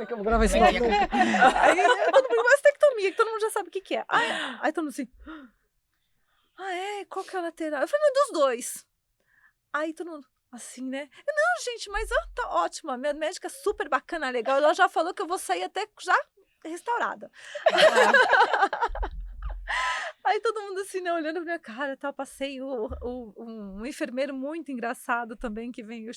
Que eu vou gravar esse bagulho. Aí todo mundo, mastectomia, que todo mundo já sabe o que é. Aí todo mundo assim, qual que é a lateral? Eu falei, não, dos dois. Aí todo mundo, assim, né? Não, gente, mas tá ótima, minha médica é super bacana, legal, ela já falou que eu vou sair até já restaurada. Aí todo mundo assim, né, olhando pra minha cara, tal, passei um enfermeiro muito engraçado também, que veio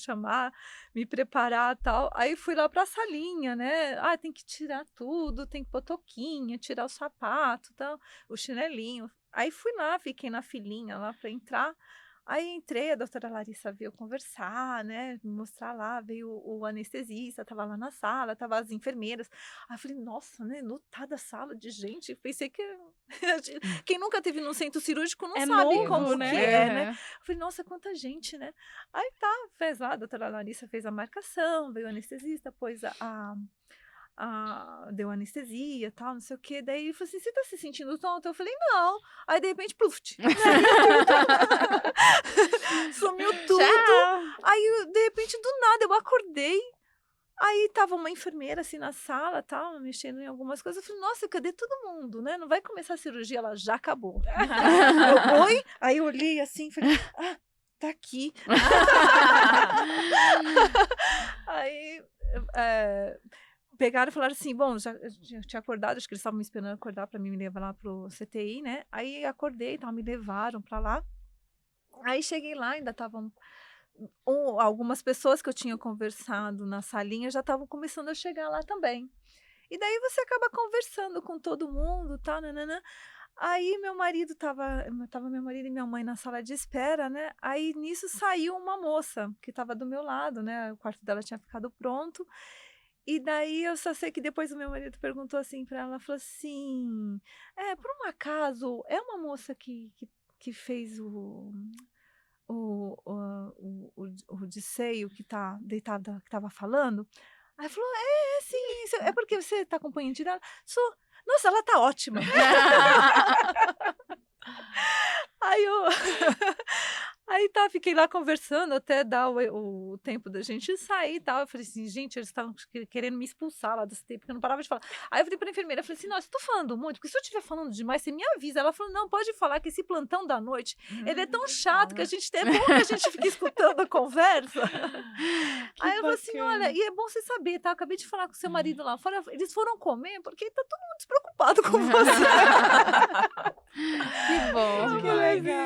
me preparar, tal. Aí fui lá pra salinha, né, tem que tirar tudo, tem que pôr touquinha, tirar o sapato, tal, o chinelinho. Aí fui lá, fiquei na filinha lá pra entrar. Aí entrei, a doutora Larissa veio conversar, né, me mostrar lá, veio o anestesista, tava lá na sala, tava as enfermeiras. Aí eu falei, nossa, né, lotada a sala de gente, pensei que quem nunca teve num centro cirúrgico não É sabe novo, como né? que é, né? Uhum. Eu falei, nossa, quanta gente, né? Aí fez lá, a doutora Larissa fez a marcação, veio o anestesista, pôs deu anestesia, tal, não sei o que. Daí ele falou assim, você tá se sentindo tonta? Eu falei, não. Aí, de repente, pluft. Sumiu tudo. Tchau. Aí, de repente, do nada, eu acordei. Aí tava uma enfermeira assim na sala, tal, mexendo em algumas coisas. Eu falei, nossa, cadê todo mundo, né? Não vai começar a cirurgia? Ela já acabou. Oi? Aí eu olhei assim, falei, tá aqui. Aí pegaram e falaram assim, bom, já eu tinha acordado, acho que eles estavam me esperando acordar para me levar lá pro CTI, né? Aí acordei, tal, me levaram para lá. Aí cheguei lá, ainda estavam algumas pessoas que eu tinha conversado na salinha já estavam começando a chegar lá também. E daí você acaba conversando com todo mundo, tá, nanana. Aí meu marido tava meu marido e minha mãe na sala de espera, né? Aí nisso saiu uma moça que estava do meu lado, né? O quarto dela tinha ficado pronto. E daí eu só sei que depois o meu marido perguntou assim para ela, falou assim: por um acaso é uma moça que fez o de seio que tá deitada, que estava falando? Aí falou: sim, é porque você está acompanhante dela? Sou. Nossa, ela tá ótima. Aí eu aí tá, fiquei lá conversando até dar o tempo da gente sair e tal. Eu falei assim: "Gente, eles estavam querendo me expulsar lá desse tempo, porque eu não parava de falar". Aí eu falei pra enfermeira, eu falei assim: "Nossa, eu tô falando muito, porque se eu estiver falando demais, você me avisa". Ela falou: "Não, pode falar que esse plantão da noite, ele é tão chato que a gente é bom que a gente fique escutando a conversa". Que Aí eu falei assim: "Olha, bacana. e é bom você saber, tá? Eu acabei de falar com o seu marido lá fora, eles foram comer porque tá todo mundo despreocupado com você". Que bom. Que legal.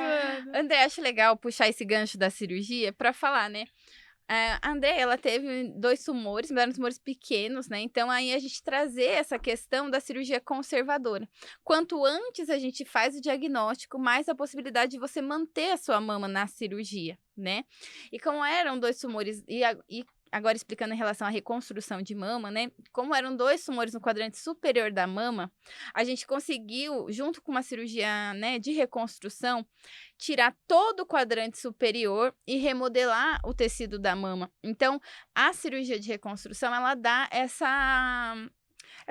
André, acho legal puxar esse gancho da cirurgia para falar, né? A André, ela teve 2 tumores, mas eram tumores pequenos, né? Então, aí a gente trazer essa questão da cirurgia conservadora. Quanto antes a gente faz o diagnóstico, mais a possibilidade de você manter a sua mama na cirurgia, né? E como eram 2 tumores, e agora explicando em relação à reconstrução de mama, né? Como eram 2 tumores no quadrante superior da mama, a gente conseguiu, junto com uma cirurgia, né, de reconstrução, tirar todo o quadrante superior e remodelar o tecido da mama. Então, a cirurgia de reconstrução, ela dá essa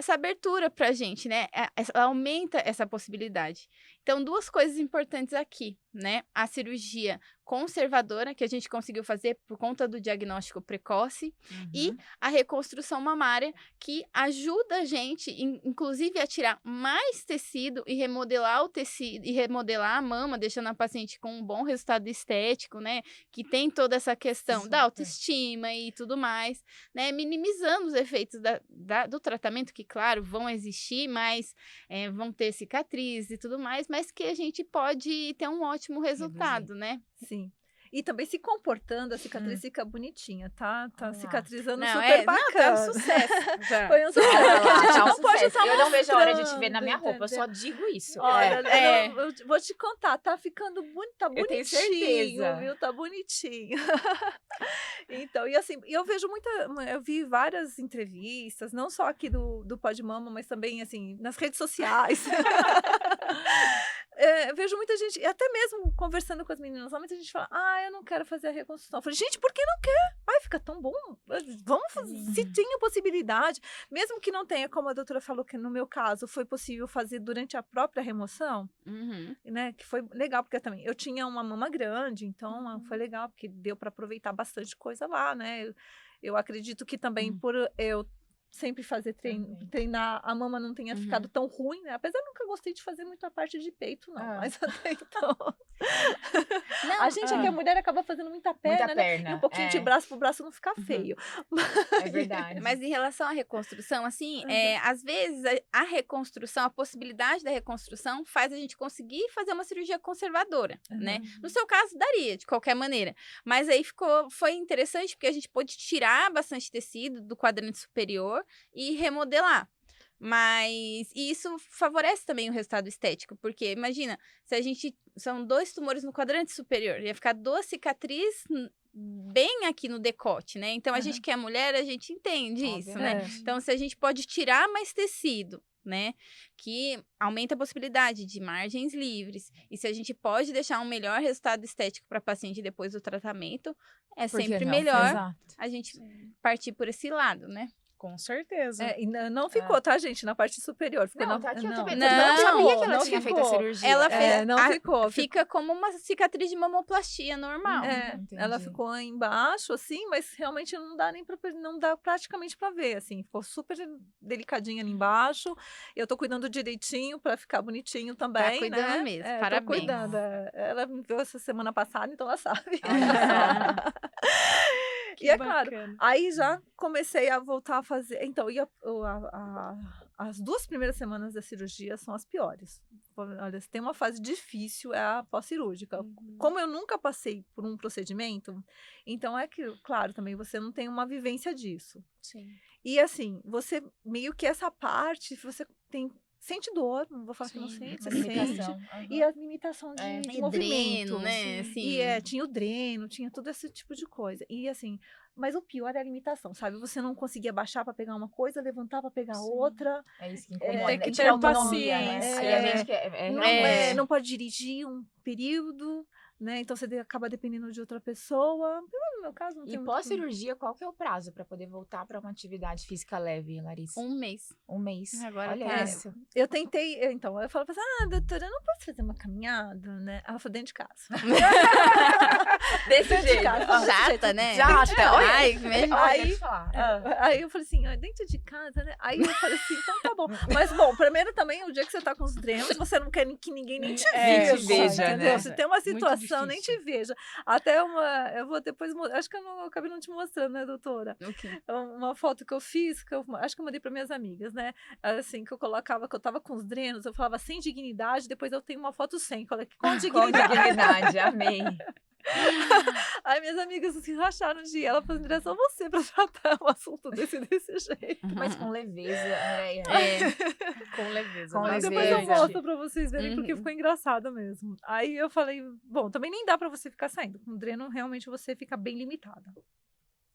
abertura pra gente, né? Ela aumenta essa possibilidade. Então, 2 coisas importantes aqui, né? A cirurgia conservadora, que a gente conseguiu fazer por conta do diagnóstico precoce, e a reconstrução mamária, que ajuda a gente, inclusive, a tirar mais tecido e remodelar o tecido, e remodelar a mama, deixando a paciente com um bom resultado estético, né? Que tem toda essa questão da autoestima e tudo mais, né? Minimizando os efeitos do tratamento, que, claro, vão existir, mas vão ter cicatrizes e tudo mais, mas que a gente pode ter um ótimo resultado, né? Sim. E também se comportando, a cicatriz fica bonitinha, tá? Tá Olha lá. cicatrizando Não, super tá um bacana. sucesso. Já. Foi um sucesso. Olha Porque a lá, gente tá um não pode sucesso. estar Eu não vejo a hora de te ver mostrando, na minha roupa, eu só entendeu? digo isso. Olha, É. eu vou te contar, tá ficando tá Eu tenho bonitinho, certeza. viu? Tá bonitinho. Então, e assim, eu vejo eu vi várias entrevistas, não só aqui do Pod Mama, mas também, assim, nas redes sociais. Eu vejo muita gente, e até mesmo conversando com as meninas lá, muita gente fala: eu não quero fazer a reconstrução. Eu falei: gente, por que não quer? Ai, fica tão bom. Vamos fazer, se tem a possibilidade, mesmo que não tenha, como a doutora falou, que no meu caso foi possível fazer durante a própria remoção, Uhum. né? Que foi legal, porque também eu tinha uma mama grande, então foi legal, porque deu para aproveitar bastante coisa lá, né? Eu acredito que também por eu sempre fazer Também. treinar, a mama não tenha Uhum. ficado tão ruim, né? Apesar, eu nunca gostei de fazer muito a parte de peito, não. Mas até então. Não, A gente aqui, a mulher, acaba fazendo muita perna, Muita né? perna. E um pouquinho de braço pro braço não ficar feio. É verdade. mas em relação à reconstrução, assim, Uhum. às vezes a reconstrução, a possibilidade da reconstrução faz a gente conseguir fazer uma cirurgia conservadora, né? No seu caso, daria, de qualquer maneira. Mas aí foi interessante porque a gente pôde tirar bastante tecido do quadrante superior e remodelar. Mas isso favorece também o resultado estético, porque imagina, se a gente. São 2 tumores no quadrante superior, ia ficar 2 cicatrizes bem aqui no decote, né? Então, a gente que é mulher, a gente entende isso, né? Obviamente. Então, se a gente pode tirar mais tecido, né? Que aumenta a possibilidade de margens livres. E se a gente pode deixar um melhor resultado estético para a paciente depois do tratamento, é Por que sempre não? melhor Exato. a gente partir por esse lado, né? Com certeza. E não ficou, tá, gente? Na parte superior. Ficou Não, tá aqui, eu também. Não, Eu não sabia que ela não tinha feito a ficou. cirurgia. Ela fez. Não ficou. Fica como uma cicatriz de mamoplastia normal. Ela Entendi. ficou embaixo, assim, mas realmente não dá não dá praticamente pra ver, assim, ficou super delicadinha ali embaixo. Eu tô cuidando direitinho pra ficar bonitinho também, cuidando né? mesmo, Tô parabéns. cuidando. Ela me viu essa semana passada, então ela sabe. Olha Que E é claro, bacana. aí já comecei a voltar a fazer. Então, as 2 primeiras semanas da cirurgia são as piores. Olha, se tem uma fase difícil, é a pós-cirúrgica. Como eu nunca passei por um procedimento, então é que, claro, também você não tem uma vivência disso. Sim. E assim, você meio que essa parte, você tem sente dor, não vou falar que não sente, você Limitação. sente. E a limitação de E movimento. dreno, né? E Assim. tinha o dreno, tinha todo esse tipo de coisa. E assim, mas o pior é a limitação, sabe? Você não conseguia baixar para pegar uma coisa, levantar para pegar Sim. outra. É isso que É, incomoda. tem que Tira a ter autonomia, né? paciência. Aí a gente quer... Não, realmente. não pode dirigir um período, né? Então você acaba dependendo de outra pessoa. No meu caso, não E tem muito. pós-cirurgia, qual que é o prazo para poder voltar para uma atividade física leve, Larissa? 1 mês. Um mês. Agora Olha tá. isso. Eu tentei, então, eu falava assim, doutora, eu não posso fazer uma caminhada, né? Ela falou, dentro de casa. Desse Dentro de jeito. casa. Ah, Chata, né? Chata. Olha, Ai, que mesmo. olha, Aí- deixa eu falar. Ah. Aí eu falei assim, dentro de casa, né? Aí eu falei assim, então tá bom. Mas bom, primeiro também, o dia que você tá com os drenos, você não quer que ninguém nem te É, veja, veja, entendeu? né? Se tem uma Muito situação, nem te difícil. veja. Até eu vou depois, acho que eu não acabei não te mostrando, né, doutora? O quê? Uma foto que eu fiz, acho que eu mandei para minhas amigas, né? Assim, que eu colocava que eu tava com os drenos, eu falava sem dignidade, depois eu tenho uma foto sem, com Com dignidade. dignidade, amei. Aí minhas amigas se racharam de ir. Ela falou, André, só você pra tratar um assunto desse jeito. Mas com leveza, Andréia. Com leveza. Com Mas leveza. depois eu Leveza. mostro pra vocês verem, porque Uhum. ficou engraçado mesmo. Aí eu falei, bom, também nem dá pra você ficar saindo. Com dreno, realmente você fica bem limitada.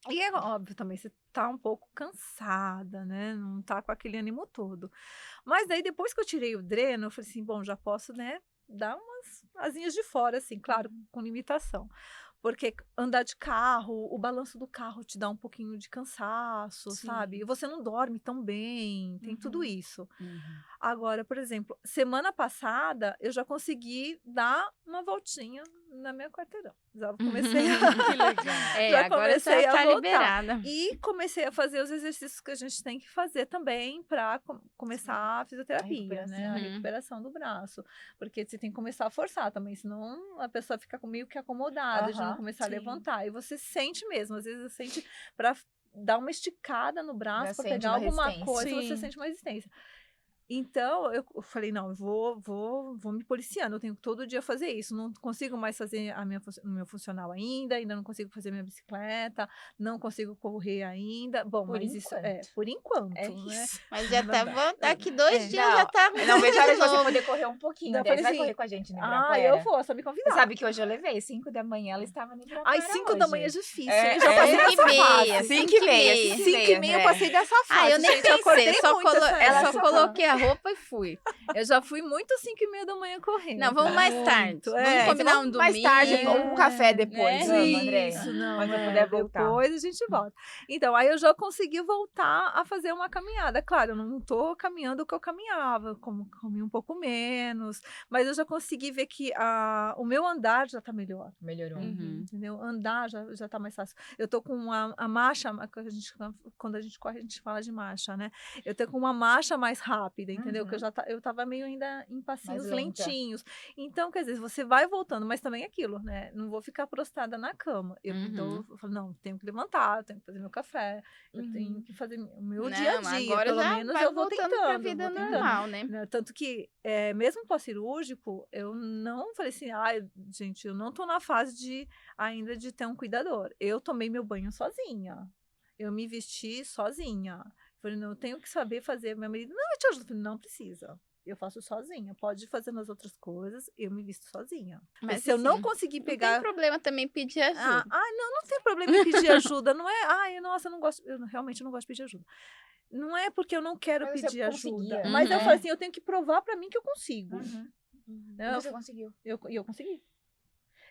E é óbvio também, você tá um pouco cansada, né? Não tá com aquele ânimo todo. Mas daí, depois que eu tirei o dreno, eu falei assim, bom, já posso, né, dar umas asinhas de fora, assim, claro, com limitação. Porque andar de carro, o balanço do carro te dá um pouquinho de cansaço, Sim. sabe? E você não dorme tão bem, tem tudo isso. Uhum. Agora, por exemplo, semana passada eu já consegui dar uma voltinha na minha quarteirão. Já comecei Que legal. Já Agora você comecei a tá voltar. liberada. e comecei a fazer os exercícios que a gente tem que fazer também para começar a fisioterapia, né? A Uhum. recuperação do braço. Porque você tem que começar a forçar também, senão a pessoa fica meio que acomodada de não Aham, começar sim. a levantar. E você sente mesmo, às vezes você sente para dar uma esticada no braço, Já para sente pegar uma alguma resistência. coisa, você Sim. sente uma resistência. Então, eu falei, não, eu vou me policiando, eu tenho que todo dia fazer isso. Não consigo mais fazer o meu funcional ainda não consigo fazer minha bicicleta, não consigo correr ainda. Bom, Por mas isso enquanto. por enquanto, É né? isso. Mas já tá Não bom. Daqui 2 dias Não, já tá. Não vejo a hora de você poder correr um pouquinho. Eu André. falei Você vai assim, correr com a gente no Ah, Ibirapuera? eu vou, só me Você convidar. sabe que hoje eu levei, 5 da manhã, ela estava no Ibirapuera Ai, 5 da manhã é hoje. difícil, É, hein? Já é. passei 5 dessa e meia, fase. 5h30. 5h30 eu passei dessa fase. Ah, eu nem gente, acordei pensei, só, muito essa só fase. coloquei a roupa e fui. Eu já fui muito 5h30 da manhã correndo. Não, vamos mais Muito, tarde. Vamos combinar um domingo. Mais tarde, um café depois, né? vamos, Andréia. Isso, não, Quando você puder voltar. depois a gente volta. Então, aí eu já consegui voltar a fazer uma caminhada. Claro, eu não tô caminhando o que eu caminhava, comi um pouco menos, mas eu já consegui ver que o meu andar já tá melhor. Melhorou. Uhum. Entendeu? Andar já tá mais fácil. Eu tô com a marcha, quando a gente corre, a gente fala de marcha, né? Eu tô com uma marcha mais rápida, entendeu? Que eu tava meio ainda em passinhos Mais lenta. lentinhos. Então, quer dizer, você vai voltando, mas também é aquilo, né? Não vou ficar prostrada na cama. Então, eu falo, não, tenho que levantar, eu tenho que fazer meu café, eu tenho que fazer o meu dia a Não, dia. agora Pelo já menos vai eu vou voltando tentando. pra eu vida vou tentando. normal, né? Né, tanto que, mesmo pós-cirúrgico, eu não falei assim, gente, eu não tô na fase ainda de ter um cuidador. Eu tomei meu banho sozinha. Eu me vesti sozinha. Falei, não, eu tenho que saber fazer. Meu marido, não, eu te ajudo. Eu falei, não precisa. Eu faço sozinha. Pode fazer nas outras coisas, eu me visto sozinha. Mas se eu não assim, conseguir Não tem pegar... problema também pedir ajuda. não tem problema em pedir ajuda. Não é, nossa, eu não gosto. Eu realmente não gosto de pedir ajuda. Não é porque eu não quero Mas você pedir conseguia. ajuda. Mas eu Uhum. falei assim, eu tenho que provar pra mim que eu consigo. E você conseguiu. Eu consegui.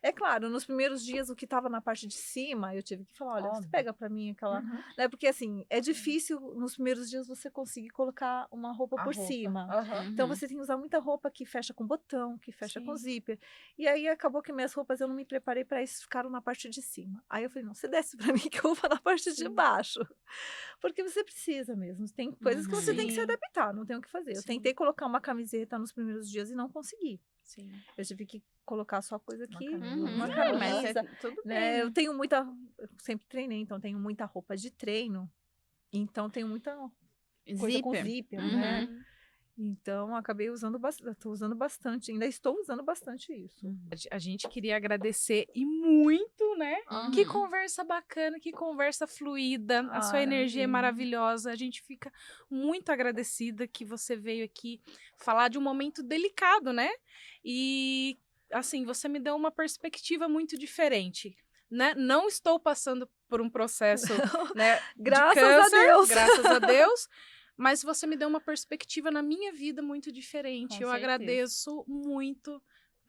É claro, nos primeiros dias, o que estava na parte de cima, eu tive que falar, olha, você Óbvio. pega pra mim aquela... Né? Porque, assim, é difícil nos primeiros dias você conseguir colocar uma roupa A por roupa. cima. Aham. Então, você tem que usar muita roupa que fecha com botão, que fecha com zíper. E aí, acabou que minhas roupas, eu não me preparei para isso, ficaram na parte de cima. Aí, eu falei, não, você desce pra mim que eu vou na parte de baixo. Porque você precisa mesmo. Tem coisas que você tem que se Sim. adaptar, não tem o que fazer. Eu Sim. tentei colocar uma camiseta nos primeiros dias e não consegui. Sim. Eu tive que colocar só coisa aqui, camisa. uma Mas camisa, tudo né? bem. Eu sempre treinei, então tenho muita roupa de treino, então tenho muita coisa com Zíper. zíper, Uhum. né? Então, acabei usando bastante, estou usando bastante, ainda estou usando bastante isso. A gente queria agradecer e muito, né? Uhum. Que conversa bacana, que conversa fluida. A sua energia é Imagina. maravilhosa. A gente fica muito agradecida que você veio aqui falar de um momento delicado, né? E, assim, você me deu uma perspectiva muito diferente. Né? Não estou passando por um processo, né, Graças de a câncer, Deus. graças a Deus. Mas você me deu uma perspectiva na minha vida muito diferente. Com Eu certeza. agradeço muito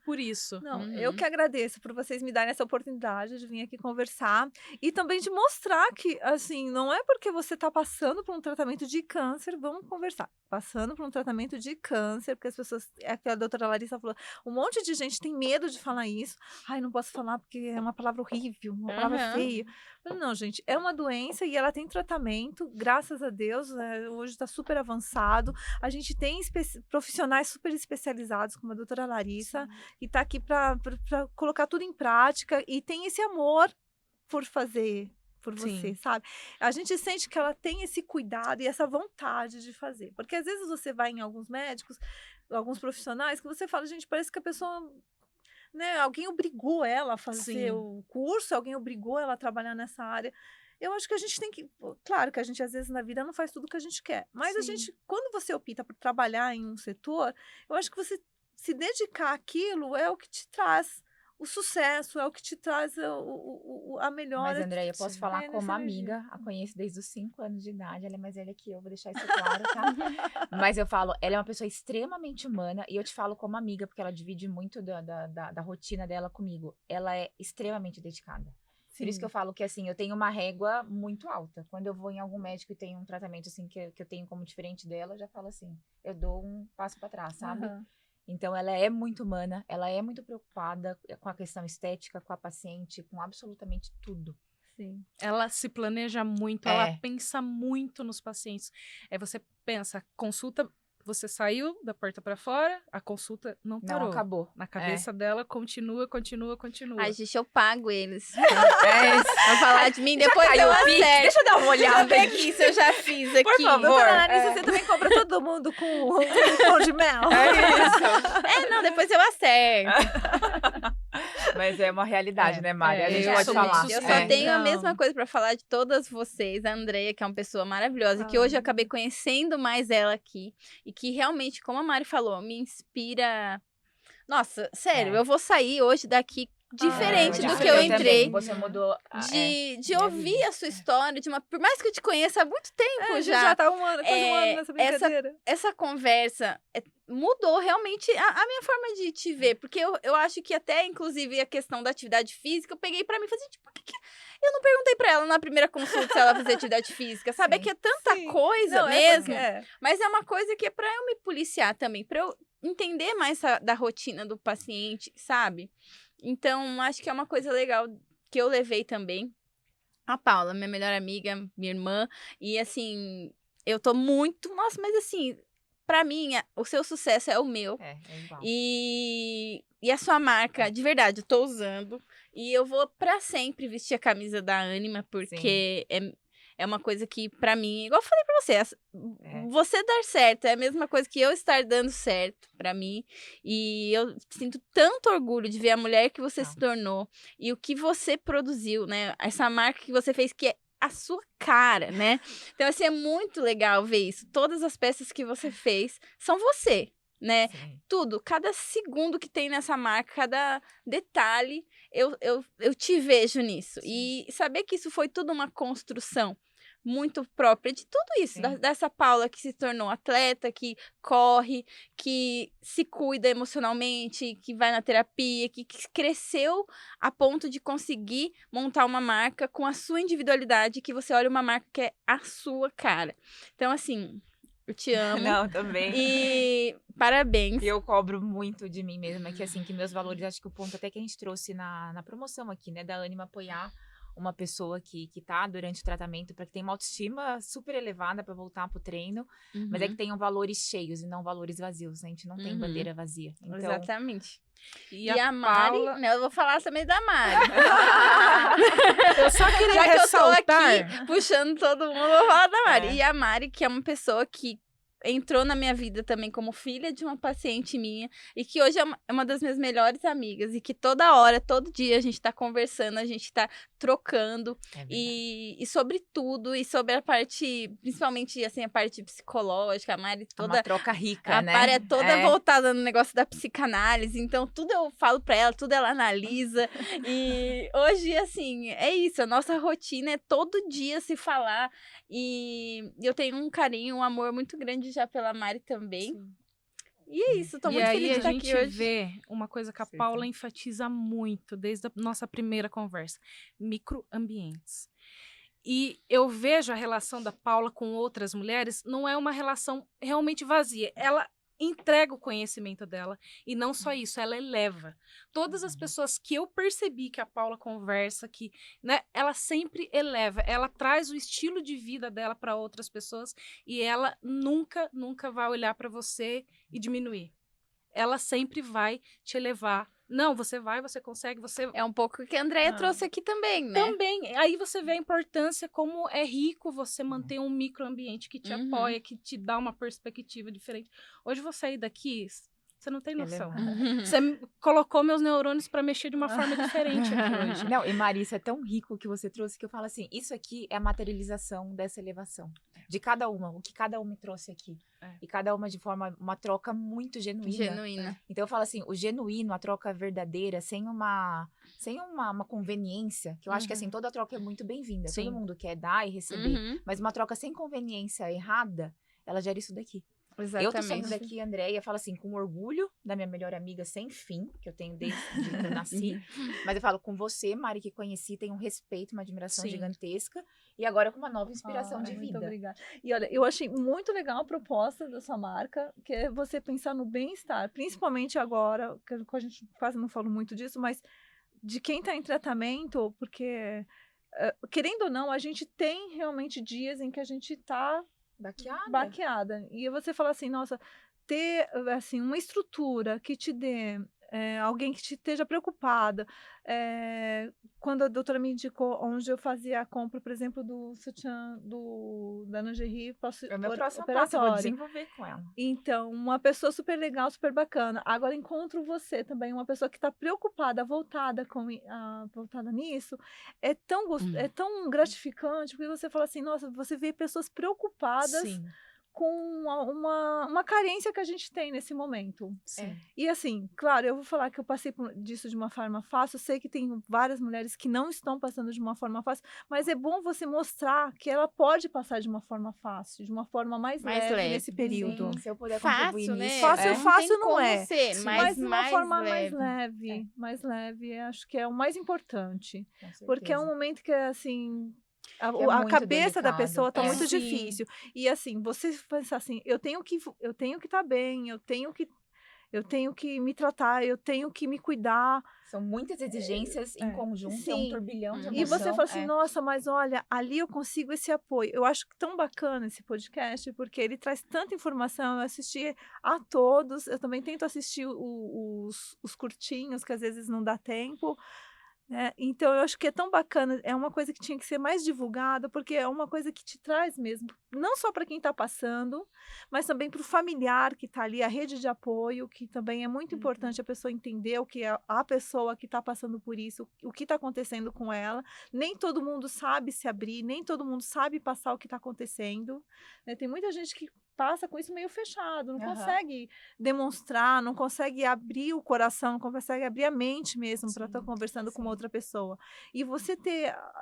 por isso. Não, Uhum. eu que agradeço por vocês me darem essa oportunidade de vir aqui conversar e também de mostrar que, assim, não é porque você está passando por um tratamento de câncer, vamos conversar. Passando por um tratamento de câncer, porque as pessoas, é que a doutora Larissa falou, um monte de gente tem medo de falar isso. Ai, não posso falar porque é uma palavra horrível, uma palavra Uhum. feia. Não, gente, é uma doença e ela tem tratamento, graças a Deus, hoje está super avançado. A gente tem profissionais super especializados, como a doutora Larissa, que está aqui para colocar tudo em prática e tem esse amor por fazer por você, Sim. sabe? A gente sente que ela tem esse cuidado e essa vontade de fazer. Porque às vezes você vai em alguns médicos, alguns profissionais, que você fala, gente, parece que a pessoa, né, alguém obrigou ela a fazer Sim. o curso, alguém obrigou ela a trabalhar nessa área. Eu acho que a gente tem que... Claro que a gente, às vezes, na vida não faz tudo o que a gente quer. Mas a Sim. gente, quando você opta por trabalhar em um setor, eu acho que você se dedicar àquilo é o que te traz o sucesso, é o que te traz a melhora. Mas, Andréia, eu posso Sim. falar nessa como energia. amiga, a conheço desde os 5 anos de idade, ela é mais velha que eu, vou deixar isso claro, tá? Mas eu falo, ela é uma pessoa extremamente humana, e eu te falo como amiga, porque ela divide muito da rotina dela comigo. Ela é extremamente dedicada. Por isso que eu falo que, assim, eu tenho uma régua muito alta. Quando eu vou em algum médico e tenho um tratamento, assim, que eu tenho como diferente dela, eu já falo assim, eu dou um passo pra trás, sabe? Aham. Então, ela é muito humana, ela é muito preocupada com a questão estética, com a paciente, com absolutamente tudo. Sim. Ela se planeja muito, É. ela pensa muito nos pacientes. Você pensa, consulta, você saiu da porta pra fora, a consulta não parou. Não acabou. Na cabeça dela, continua. Ai, gente, eu pago eles. É isso. Vou falar de mim, depois caiu eu o Pix? acerto. Deixa eu dar uma Deixa eu olhada ver aqui. aqui se eu já fiz aqui. Por favor. Doutora Larissa, você também compra todo mundo com pão de mel? Não, depois eu acerto. Mas é uma realidade, né, Mari? A gente eu pode sou falar. muito Eu suspeita. só tenho a Não. mesma coisa pra falar de todas vocês. A Andreia, que é uma pessoa maravilhosa, que hoje eu acabei conhecendo mais ela aqui. E que realmente, como a Mari falou, me inspira. Nossa, sério, É. eu vou sair hoje daqui diferente olha, do que eu também. entrei. Você mudou. De minha ouvir vida. a sua história, por mais que eu te conheça há muito tempo A gente já. já tá um ano, quase um ano É, nessa brincadeira. Essa conversa mudou realmente a minha forma de te ver. Porque eu acho que até, inclusive, a questão da atividade física, eu peguei pra mim e falei, gente, por que eu não perguntei pra ela na primeira consulta se ela fazia atividade física, sabe? Sim. É que é tanta Sim. coisa Não, mesmo. é. Mas é uma coisa que é pra eu me policiar também, pra eu entender mais da rotina do paciente, sabe? Então, acho que é uma coisa legal que eu levei também. A Paula, minha melhor amiga, minha irmã. E, assim, eu tô muito... Nossa, mas, assim, pra mim, o seu sucesso é o meu. É igual. E a sua marca, de verdade, eu tô usando. E eu vou pra sempre vestir a camisa da Ânima, porque é uma coisa que, pra mim, igual eu falei pra você, você dar certo é a mesma coisa que eu estar dando certo pra mim. E eu sinto tanto orgulho de ver a mulher que você se tornou e o que você produziu, né? Essa marca que você fez, que é a sua cara, né? Então, assim, é muito legal ver isso. Todas as peças que você fez são você, né? Sim. Tudo, cada segundo que tem nessa marca, cada detalhe, eu te vejo nisso. Sim. E saber que isso foi tudo uma construção muito própria de tudo isso, Sim. dessa Paula que se tornou atleta, que corre, que se cuida emocionalmente, que vai na terapia, que cresceu a ponto de conseguir montar uma marca com a sua individualidade, que você olha uma marca que é a sua cara. Então, assim, eu te amo. Não, também. E parabéns. E eu cobro muito de mim mesma, que assim, que meus valores, acho que o ponto até que a gente trouxe na promoção aqui, né, da Ânima apoiar uma pessoa que tá durante o tratamento, para que tenha uma autoestima super elevada para voltar pro treino, mas é que tenham valores cheios e não valores vazios, né? A gente não tem bandeira vazia. Então, Exatamente. E a Mari, Paula... né, eu vou falar também da Mari. Eu só queria Já que eu tô ressaltar... aqui puxando todo mundo, eu vou falar da Mari. É. E a Mari, que é uma pessoa que entrou na minha vida também como filha de uma paciente minha e que hoje é uma das minhas melhores amigas e que toda hora, todo dia a gente tá conversando, a gente tá trocando e sobre tudo e sobre a parte, principalmente assim, a parte psicológica, a Mari toda... Uma troca rica, A né? Mari é toda voltada no negócio da psicanálise, então tudo eu falo pra ela, tudo ela analisa e hoje, assim, é isso, a nossa rotina é todo dia se falar e eu tenho um carinho, um amor muito grande já pela Mari também. Sim. E é isso, tô E muito aí feliz de a estar gente aqui hoje. vê uma coisa que a Paula enfatiza muito desde a nossa primeira conversa: microambientes. E eu vejo a relação da Paula com outras mulheres, não é uma relação realmente vazia. Ela entrega o conhecimento dela e não só isso, ela eleva. Todas as pessoas que eu percebi que a Paula conversa, que, né, ela sempre eleva, ela traz o estilo de vida dela para outras pessoas e ela nunca vai olhar para você e diminuir. Ela sempre vai te elevar. Não, você vai, você consegue, você... É um pouco o que a Andrea trouxe aqui também, né? Também, aí você vê a importância, como é rico você manter um microambiente que te apoia, que te dá uma perspectiva diferente. Hoje eu vou sair daqui, você não tem noção. Você colocou meus neurônios para mexer de uma forma diferente aqui hoje. Não, e Marissa, é tão rico o que você trouxe que eu falo assim, isso aqui é a materialização dessa elevação. De cada uma, o que cada uma me trouxe aqui. E cada uma de forma, uma troca muito genuína. Então eu falo assim, o genuíno, a troca verdadeira, sem uma conveniência, que eu acho que assim, toda troca é muito bem-vinda. Todo mundo quer dar e receber. Mas uma troca sem conveniência errada, ela gera isso daqui. Exatamente. Eu tô saindo daqui, Andréia, falo assim, com orgulho da minha melhor amiga sem fim, que eu tenho desde que eu nasci. Mas eu falo, com você, Mari, que conheci, tenho um respeito, uma admiração gigantesca. E agora com uma nova inspiração de vida. Muito obrigada. E olha, eu achei muito legal a proposta da sua marca, que é você pensar no bem-estar, principalmente agora, que a gente quase não falou muito disso, mas de quem está em tratamento, porque, querendo ou não, a gente tem realmente dias em que a gente está baqueada. E você fala assim, nossa, ter assim, uma estrutura que te dê alguém que te esteja preocupada. Quando a doutora me indicou onde eu fazia a compra, por exemplo, do sutiã da lingerie É o meu próximo operatório. passo, eu vou desenvolver com ela. Então, uma pessoa super legal, super bacana. Agora encontro você também, uma pessoa que está preocupada, voltada nisso. É tão gratificante, porque você fala assim, nossa, você vê pessoas preocupadas com uma carência que a gente tem nesse momento. E assim, claro, eu vou falar que eu passei disso de uma forma fácil, eu sei que tem várias mulheres que não estão passando de uma forma fácil, mas é bom você mostrar que ela pode passar de uma forma fácil, de uma forma mais leve nesse período. Se eu puder Fácil, contribuir né? nisso. Fácil não é, mas de uma forma leve. mais leve, acho que é o mais importante, porque é um momento que assim... A muito cabeça da delicado. pessoa está muito Sim. difícil. E assim, você pensar assim, eu tenho que estar bem, eu tenho que me tratar, eu tenho que me cuidar. São muitas exigências em conjunto, é um turbilhão de emoção. E você fala assim, nossa, mas olha, ali eu consigo esse apoio. Eu acho tão bacana esse podcast, porque ele traz tanta informação. Eu assisti a todos, eu também tento assistir os curtinhos, que às vezes não dá tempo. Então, eu acho que é tão bacana, é uma coisa que tinha que ser mais divulgada, porque é uma coisa que te traz mesmo, não só para quem está passando, mas também para o familiar que está ali, a rede de apoio, que também é muito importante a pessoa entender o que é a pessoa que está passando por isso, o que está acontecendo com ela. Nem todo mundo sabe se abrir, nem todo mundo sabe passar o que está acontecendo. Tem muita gente que passa com isso meio fechado, não consegue demonstrar, não consegue abrir o coração, não consegue abrir a mente mesmo para estar conversando com uma outra pessoa. E você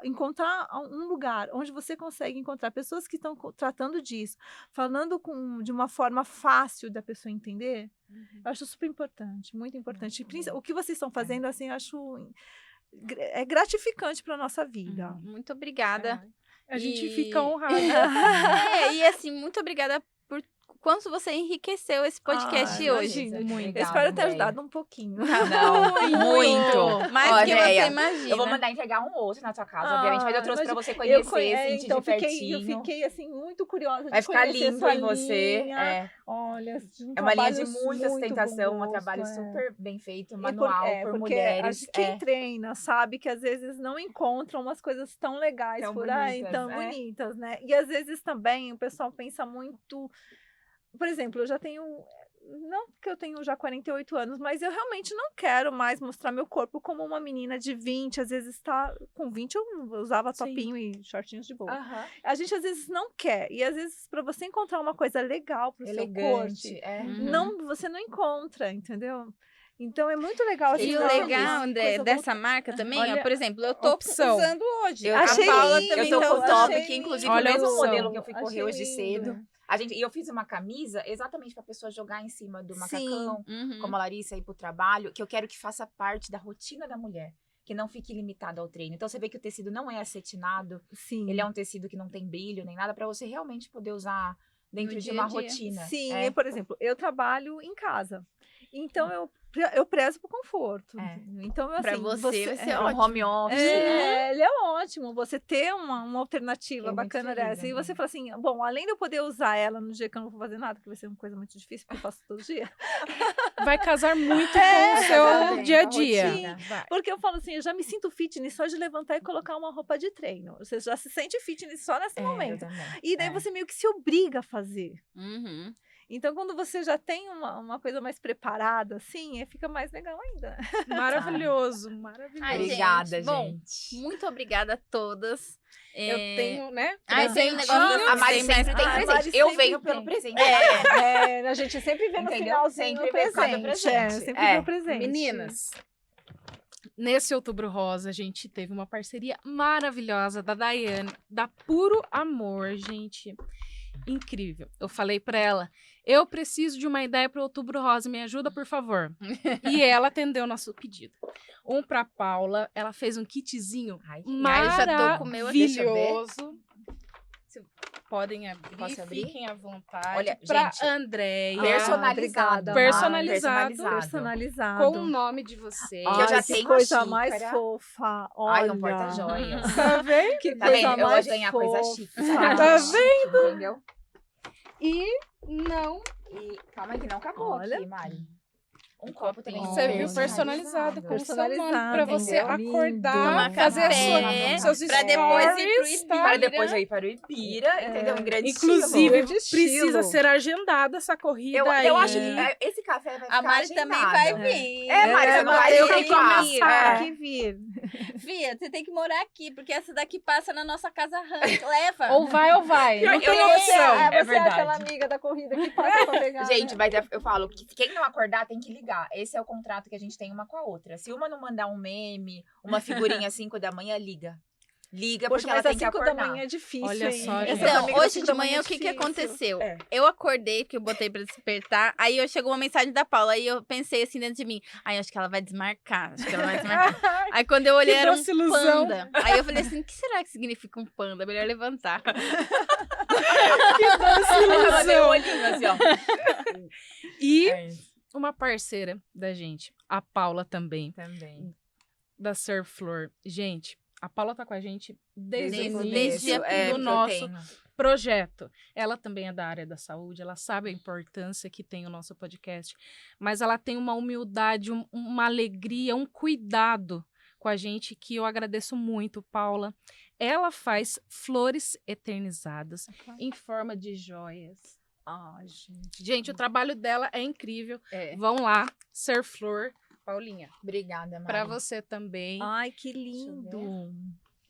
encontrar um lugar onde você consegue encontrar pessoas que estão tratando disso, falando de uma forma fácil da pessoa entender, eu acho super importante, muito importante. O que vocês estão fazendo, assim, eu acho gratificante para a nossa vida. Muito obrigada. A gente fica honrada. E assim, muito obrigada por quanto você enriqueceu esse podcast hoje. Muito. Eu espero ter ajudado um pouquinho. Não, muito. Mais que você imagina. Eu vou mandar entregar um outro na sua casa, obviamente, mas eu trouxe pra você conhecer, sentir então, de pertinho. Eu fiquei, assim, muito curiosa de Vai ficar conhecer lindo sua em você. linha. Olha, é uma linha de muita sustentação, um trabalho super bem feito, manual, por mulheres. Quem treina sabe que às vezes não encontra umas coisas tão legais tão por aí, bonitas, tão bonitas, né? E às vezes também o pessoal pensa muito... por exemplo, eu já tenho, não que eu tenho já 48 anos, mas eu realmente não quero mais mostrar meu corpo como uma menina de 20, às vezes com 20 eu usava Sim. topinho e shortinhos de boa. Aham. A gente às vezes não quer, e às vezes para você encontrar uma coisa legal pro seu corte, Elegante. É. Uhum. você não encontra, entendeu? Então é muito legal assim. E o ver legal, uma André, coisa dessa marca também, ó, Olha, por exemplo, eu tô opção. usando hoje. Eu A achei Paula lindo, também Eu tô tá com o top, achei que inclusive Olha o a mesmo opção. modelo que eu fui correr Achei hoje lindo. cedo. E eu fiz uma camisa exatamente pra pessoa jogar em cima do Sim. macacão, Uhum. como a Larissa ir pro trabalho, que eu quero que faça parte da rotina da mulher, que não fique limitado ao treino. Então você vê que o tecido não é acetinado, Sim. ele é um tecido que não tem brilho nem nada, pra você realmente poder usar dentro No de dia uma a dia. rotina. Sim, É. por exemplo, eu trabalho em casa. Então eu prezo por conforto. É. Entendeu? Então, assim, Pra você vai ser É um ótimo. home office. ele é ótimo. Você ter uma alternativa Fiquei muito bacana feliz, dessa. E amiga. você fala assim, bom, além de eu poder usar ela no dia que eu não vou fazer nada, que vai ser uma coisa muito difícil, porque eu faço todo dia. Vai casar muito com o casar seu bem dia a com a dia. rotina. Vai. Porque eu falo assim, eu já me sinto fitness só de levantar e colocar uma roupa de treino. Você já se sente fitness só nesse Eu momento. também. E daí você meio que se obriga a fazer. Uhum. Então, quando você já tem uma coisa mais preparada, assim, fica mais legal ainda. Maravilhoso, maravilhoso. Ai, Obrigada, gente. Bom, gente. muito obrigada a todas. Eu tenho, né? Ai, tem um negócio da A Mari tem mais- sempre tem Ah, a presente. Mari Eu sempre venho pelo tem. presente. A gente sempre vê no Entendeu? finalzinho Sempre o vê por causa do presente. presente. Sempre É. vê o presente. Meninas, nesse Outubro Rosa, a gente teve uma parceria maravilhosa da Daiane, da Puro Amor, gente. Incrível. Eu falei pra ela, eu preciso de uma ideia para o Outubro Rosa, me ajuda, por favor. E ela atendeu o nosso pedido. Um pra Paula, ela fez um kitzinho Ai, Ai, já tô com o meu aqui. Deixa eu ver. maravilhoso. Podem abrir, Posso abrir? fiquem à vontade. Olha, pra gente, Andréia, Personalizado. obrigada, Mari, Personalizado. Personalizado. com o nome de vocês. Que eu já Ai, tenho que a coisa xícara. mais fofa. Olha. Ai, um porta-joias. Tá vendo? Que Tá coisa vendo? Eu mais gosto de ganhar coisa fofa. chique. sabe? Tá Chique, entendeu? E não, E calma aí que não acabou Olha. aqui, Mari. Um copo também. você viu Personalizado. personalizado com o seu nome Personalizado, pra você entendeu? acordar, Tomar fazer café, seus pra depois ir pro stories, Ibira. Para depois eu ir para o Ibira, entendeu? Em grande Inclusive, Grande precisa estilo. ser agendada essa corrida estilo. aí. Eu acho que esse café vai ficar A Mari também agendado. vai vir. É, Mari, você não vai eu vir tenho que igual. vir, É. tem que vir. Fia, você tem que morar aqui, porque essa daqui passa na nossa casa Leva. Ou vai ou vai. Não Eu- tem eu- opção. é Você é verdade. aquela amiga da corrida que passa pra pegar. Gente, né? mas eu falo que quem não acordar tem que ligar. Esse é o contrato que a gente tem uma com a outra. Se uma não mandar um meme, uma figurinha às 5 da manhã, liga. Liga, Poxa, porque ela mas tem às que 5 da acordar. manhã é difícil, Olha hein? só, Essas gente. Então, amigas às hoje 5 de da manhã, é o que que difícil. aconteceu? É. Eu acordei, porque eu botei pra despertar, aí chegou uma mensagem da Paula, aí eu pensei assim dentro de mim, aí acho que ela vai desmarcar, acho que ela vai desmarcar. Aí quando eu olhei, Que era um doce ilusão. panda. Aí eu falei assim, o que será que significa um panda? Melhor levantar. Ela mandei o olhinho assim, ó. E É isso. uma parceira da gente, a Paula também, Também. da Ser Flor. Gente, a Paula tá com a gente desde o Desde início a- é, do porque eu nosso tenho. projeto. Ela também é da área da saúde, ela sabe a importância que tem o nosso podcast, mas ela tem uma humildade, uma alegria, um cuidado com a gente que eu agradeço muito, Paula. Ela faz flores eternizadas em forma de joias. Ai, gente. Gente, o trabalho dela é incrível. É. Vão lá, Ser Flor. Paulinha, Obrigada, Mari. pra você também. Ai, que eu lindo.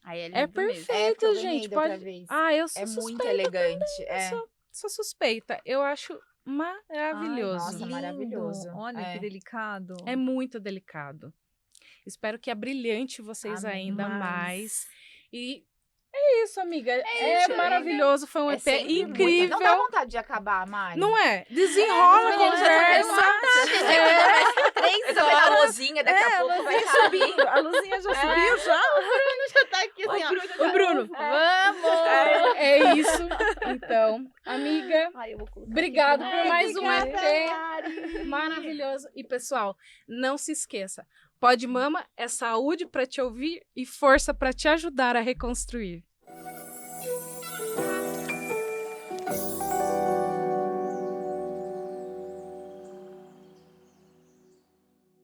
Aí É lindo mesmo. perfeito, porque eu ganhei gente. da outra Pode... vez. Ah, eu sou É muito suspeita. elegante. É. Sou suspeita. Eu acho maravilhoso. nossa, Lindo. maravilhoso. Olha É. que delicado. É muito delicado. Espero que abrilhante vocês Amém. ainda Mas- mais. E é isso, amiga. É isso, maravilhoso. Foi um É EP sempre muito. incrível. Não dá vontade de acabar, Mari. Não é? Desenrola a Menina, já tá conversa. mais 3 Eu tô vendo a horas. luzinha, daqui a pouco vai luzinha cair. subindo. A luzinha já subiu, já? Já tá aqui assim, ó. Ô, Bruno, Vamos! é isso. Então, amiga, Ai, eu vou colocar obrigado aqui por pra- mais um obrigada, EP maravilhoso. E, pessoal, não se esqueça. Pode Mama é saúde para te ouvir e força para te ajudar a reconstruir.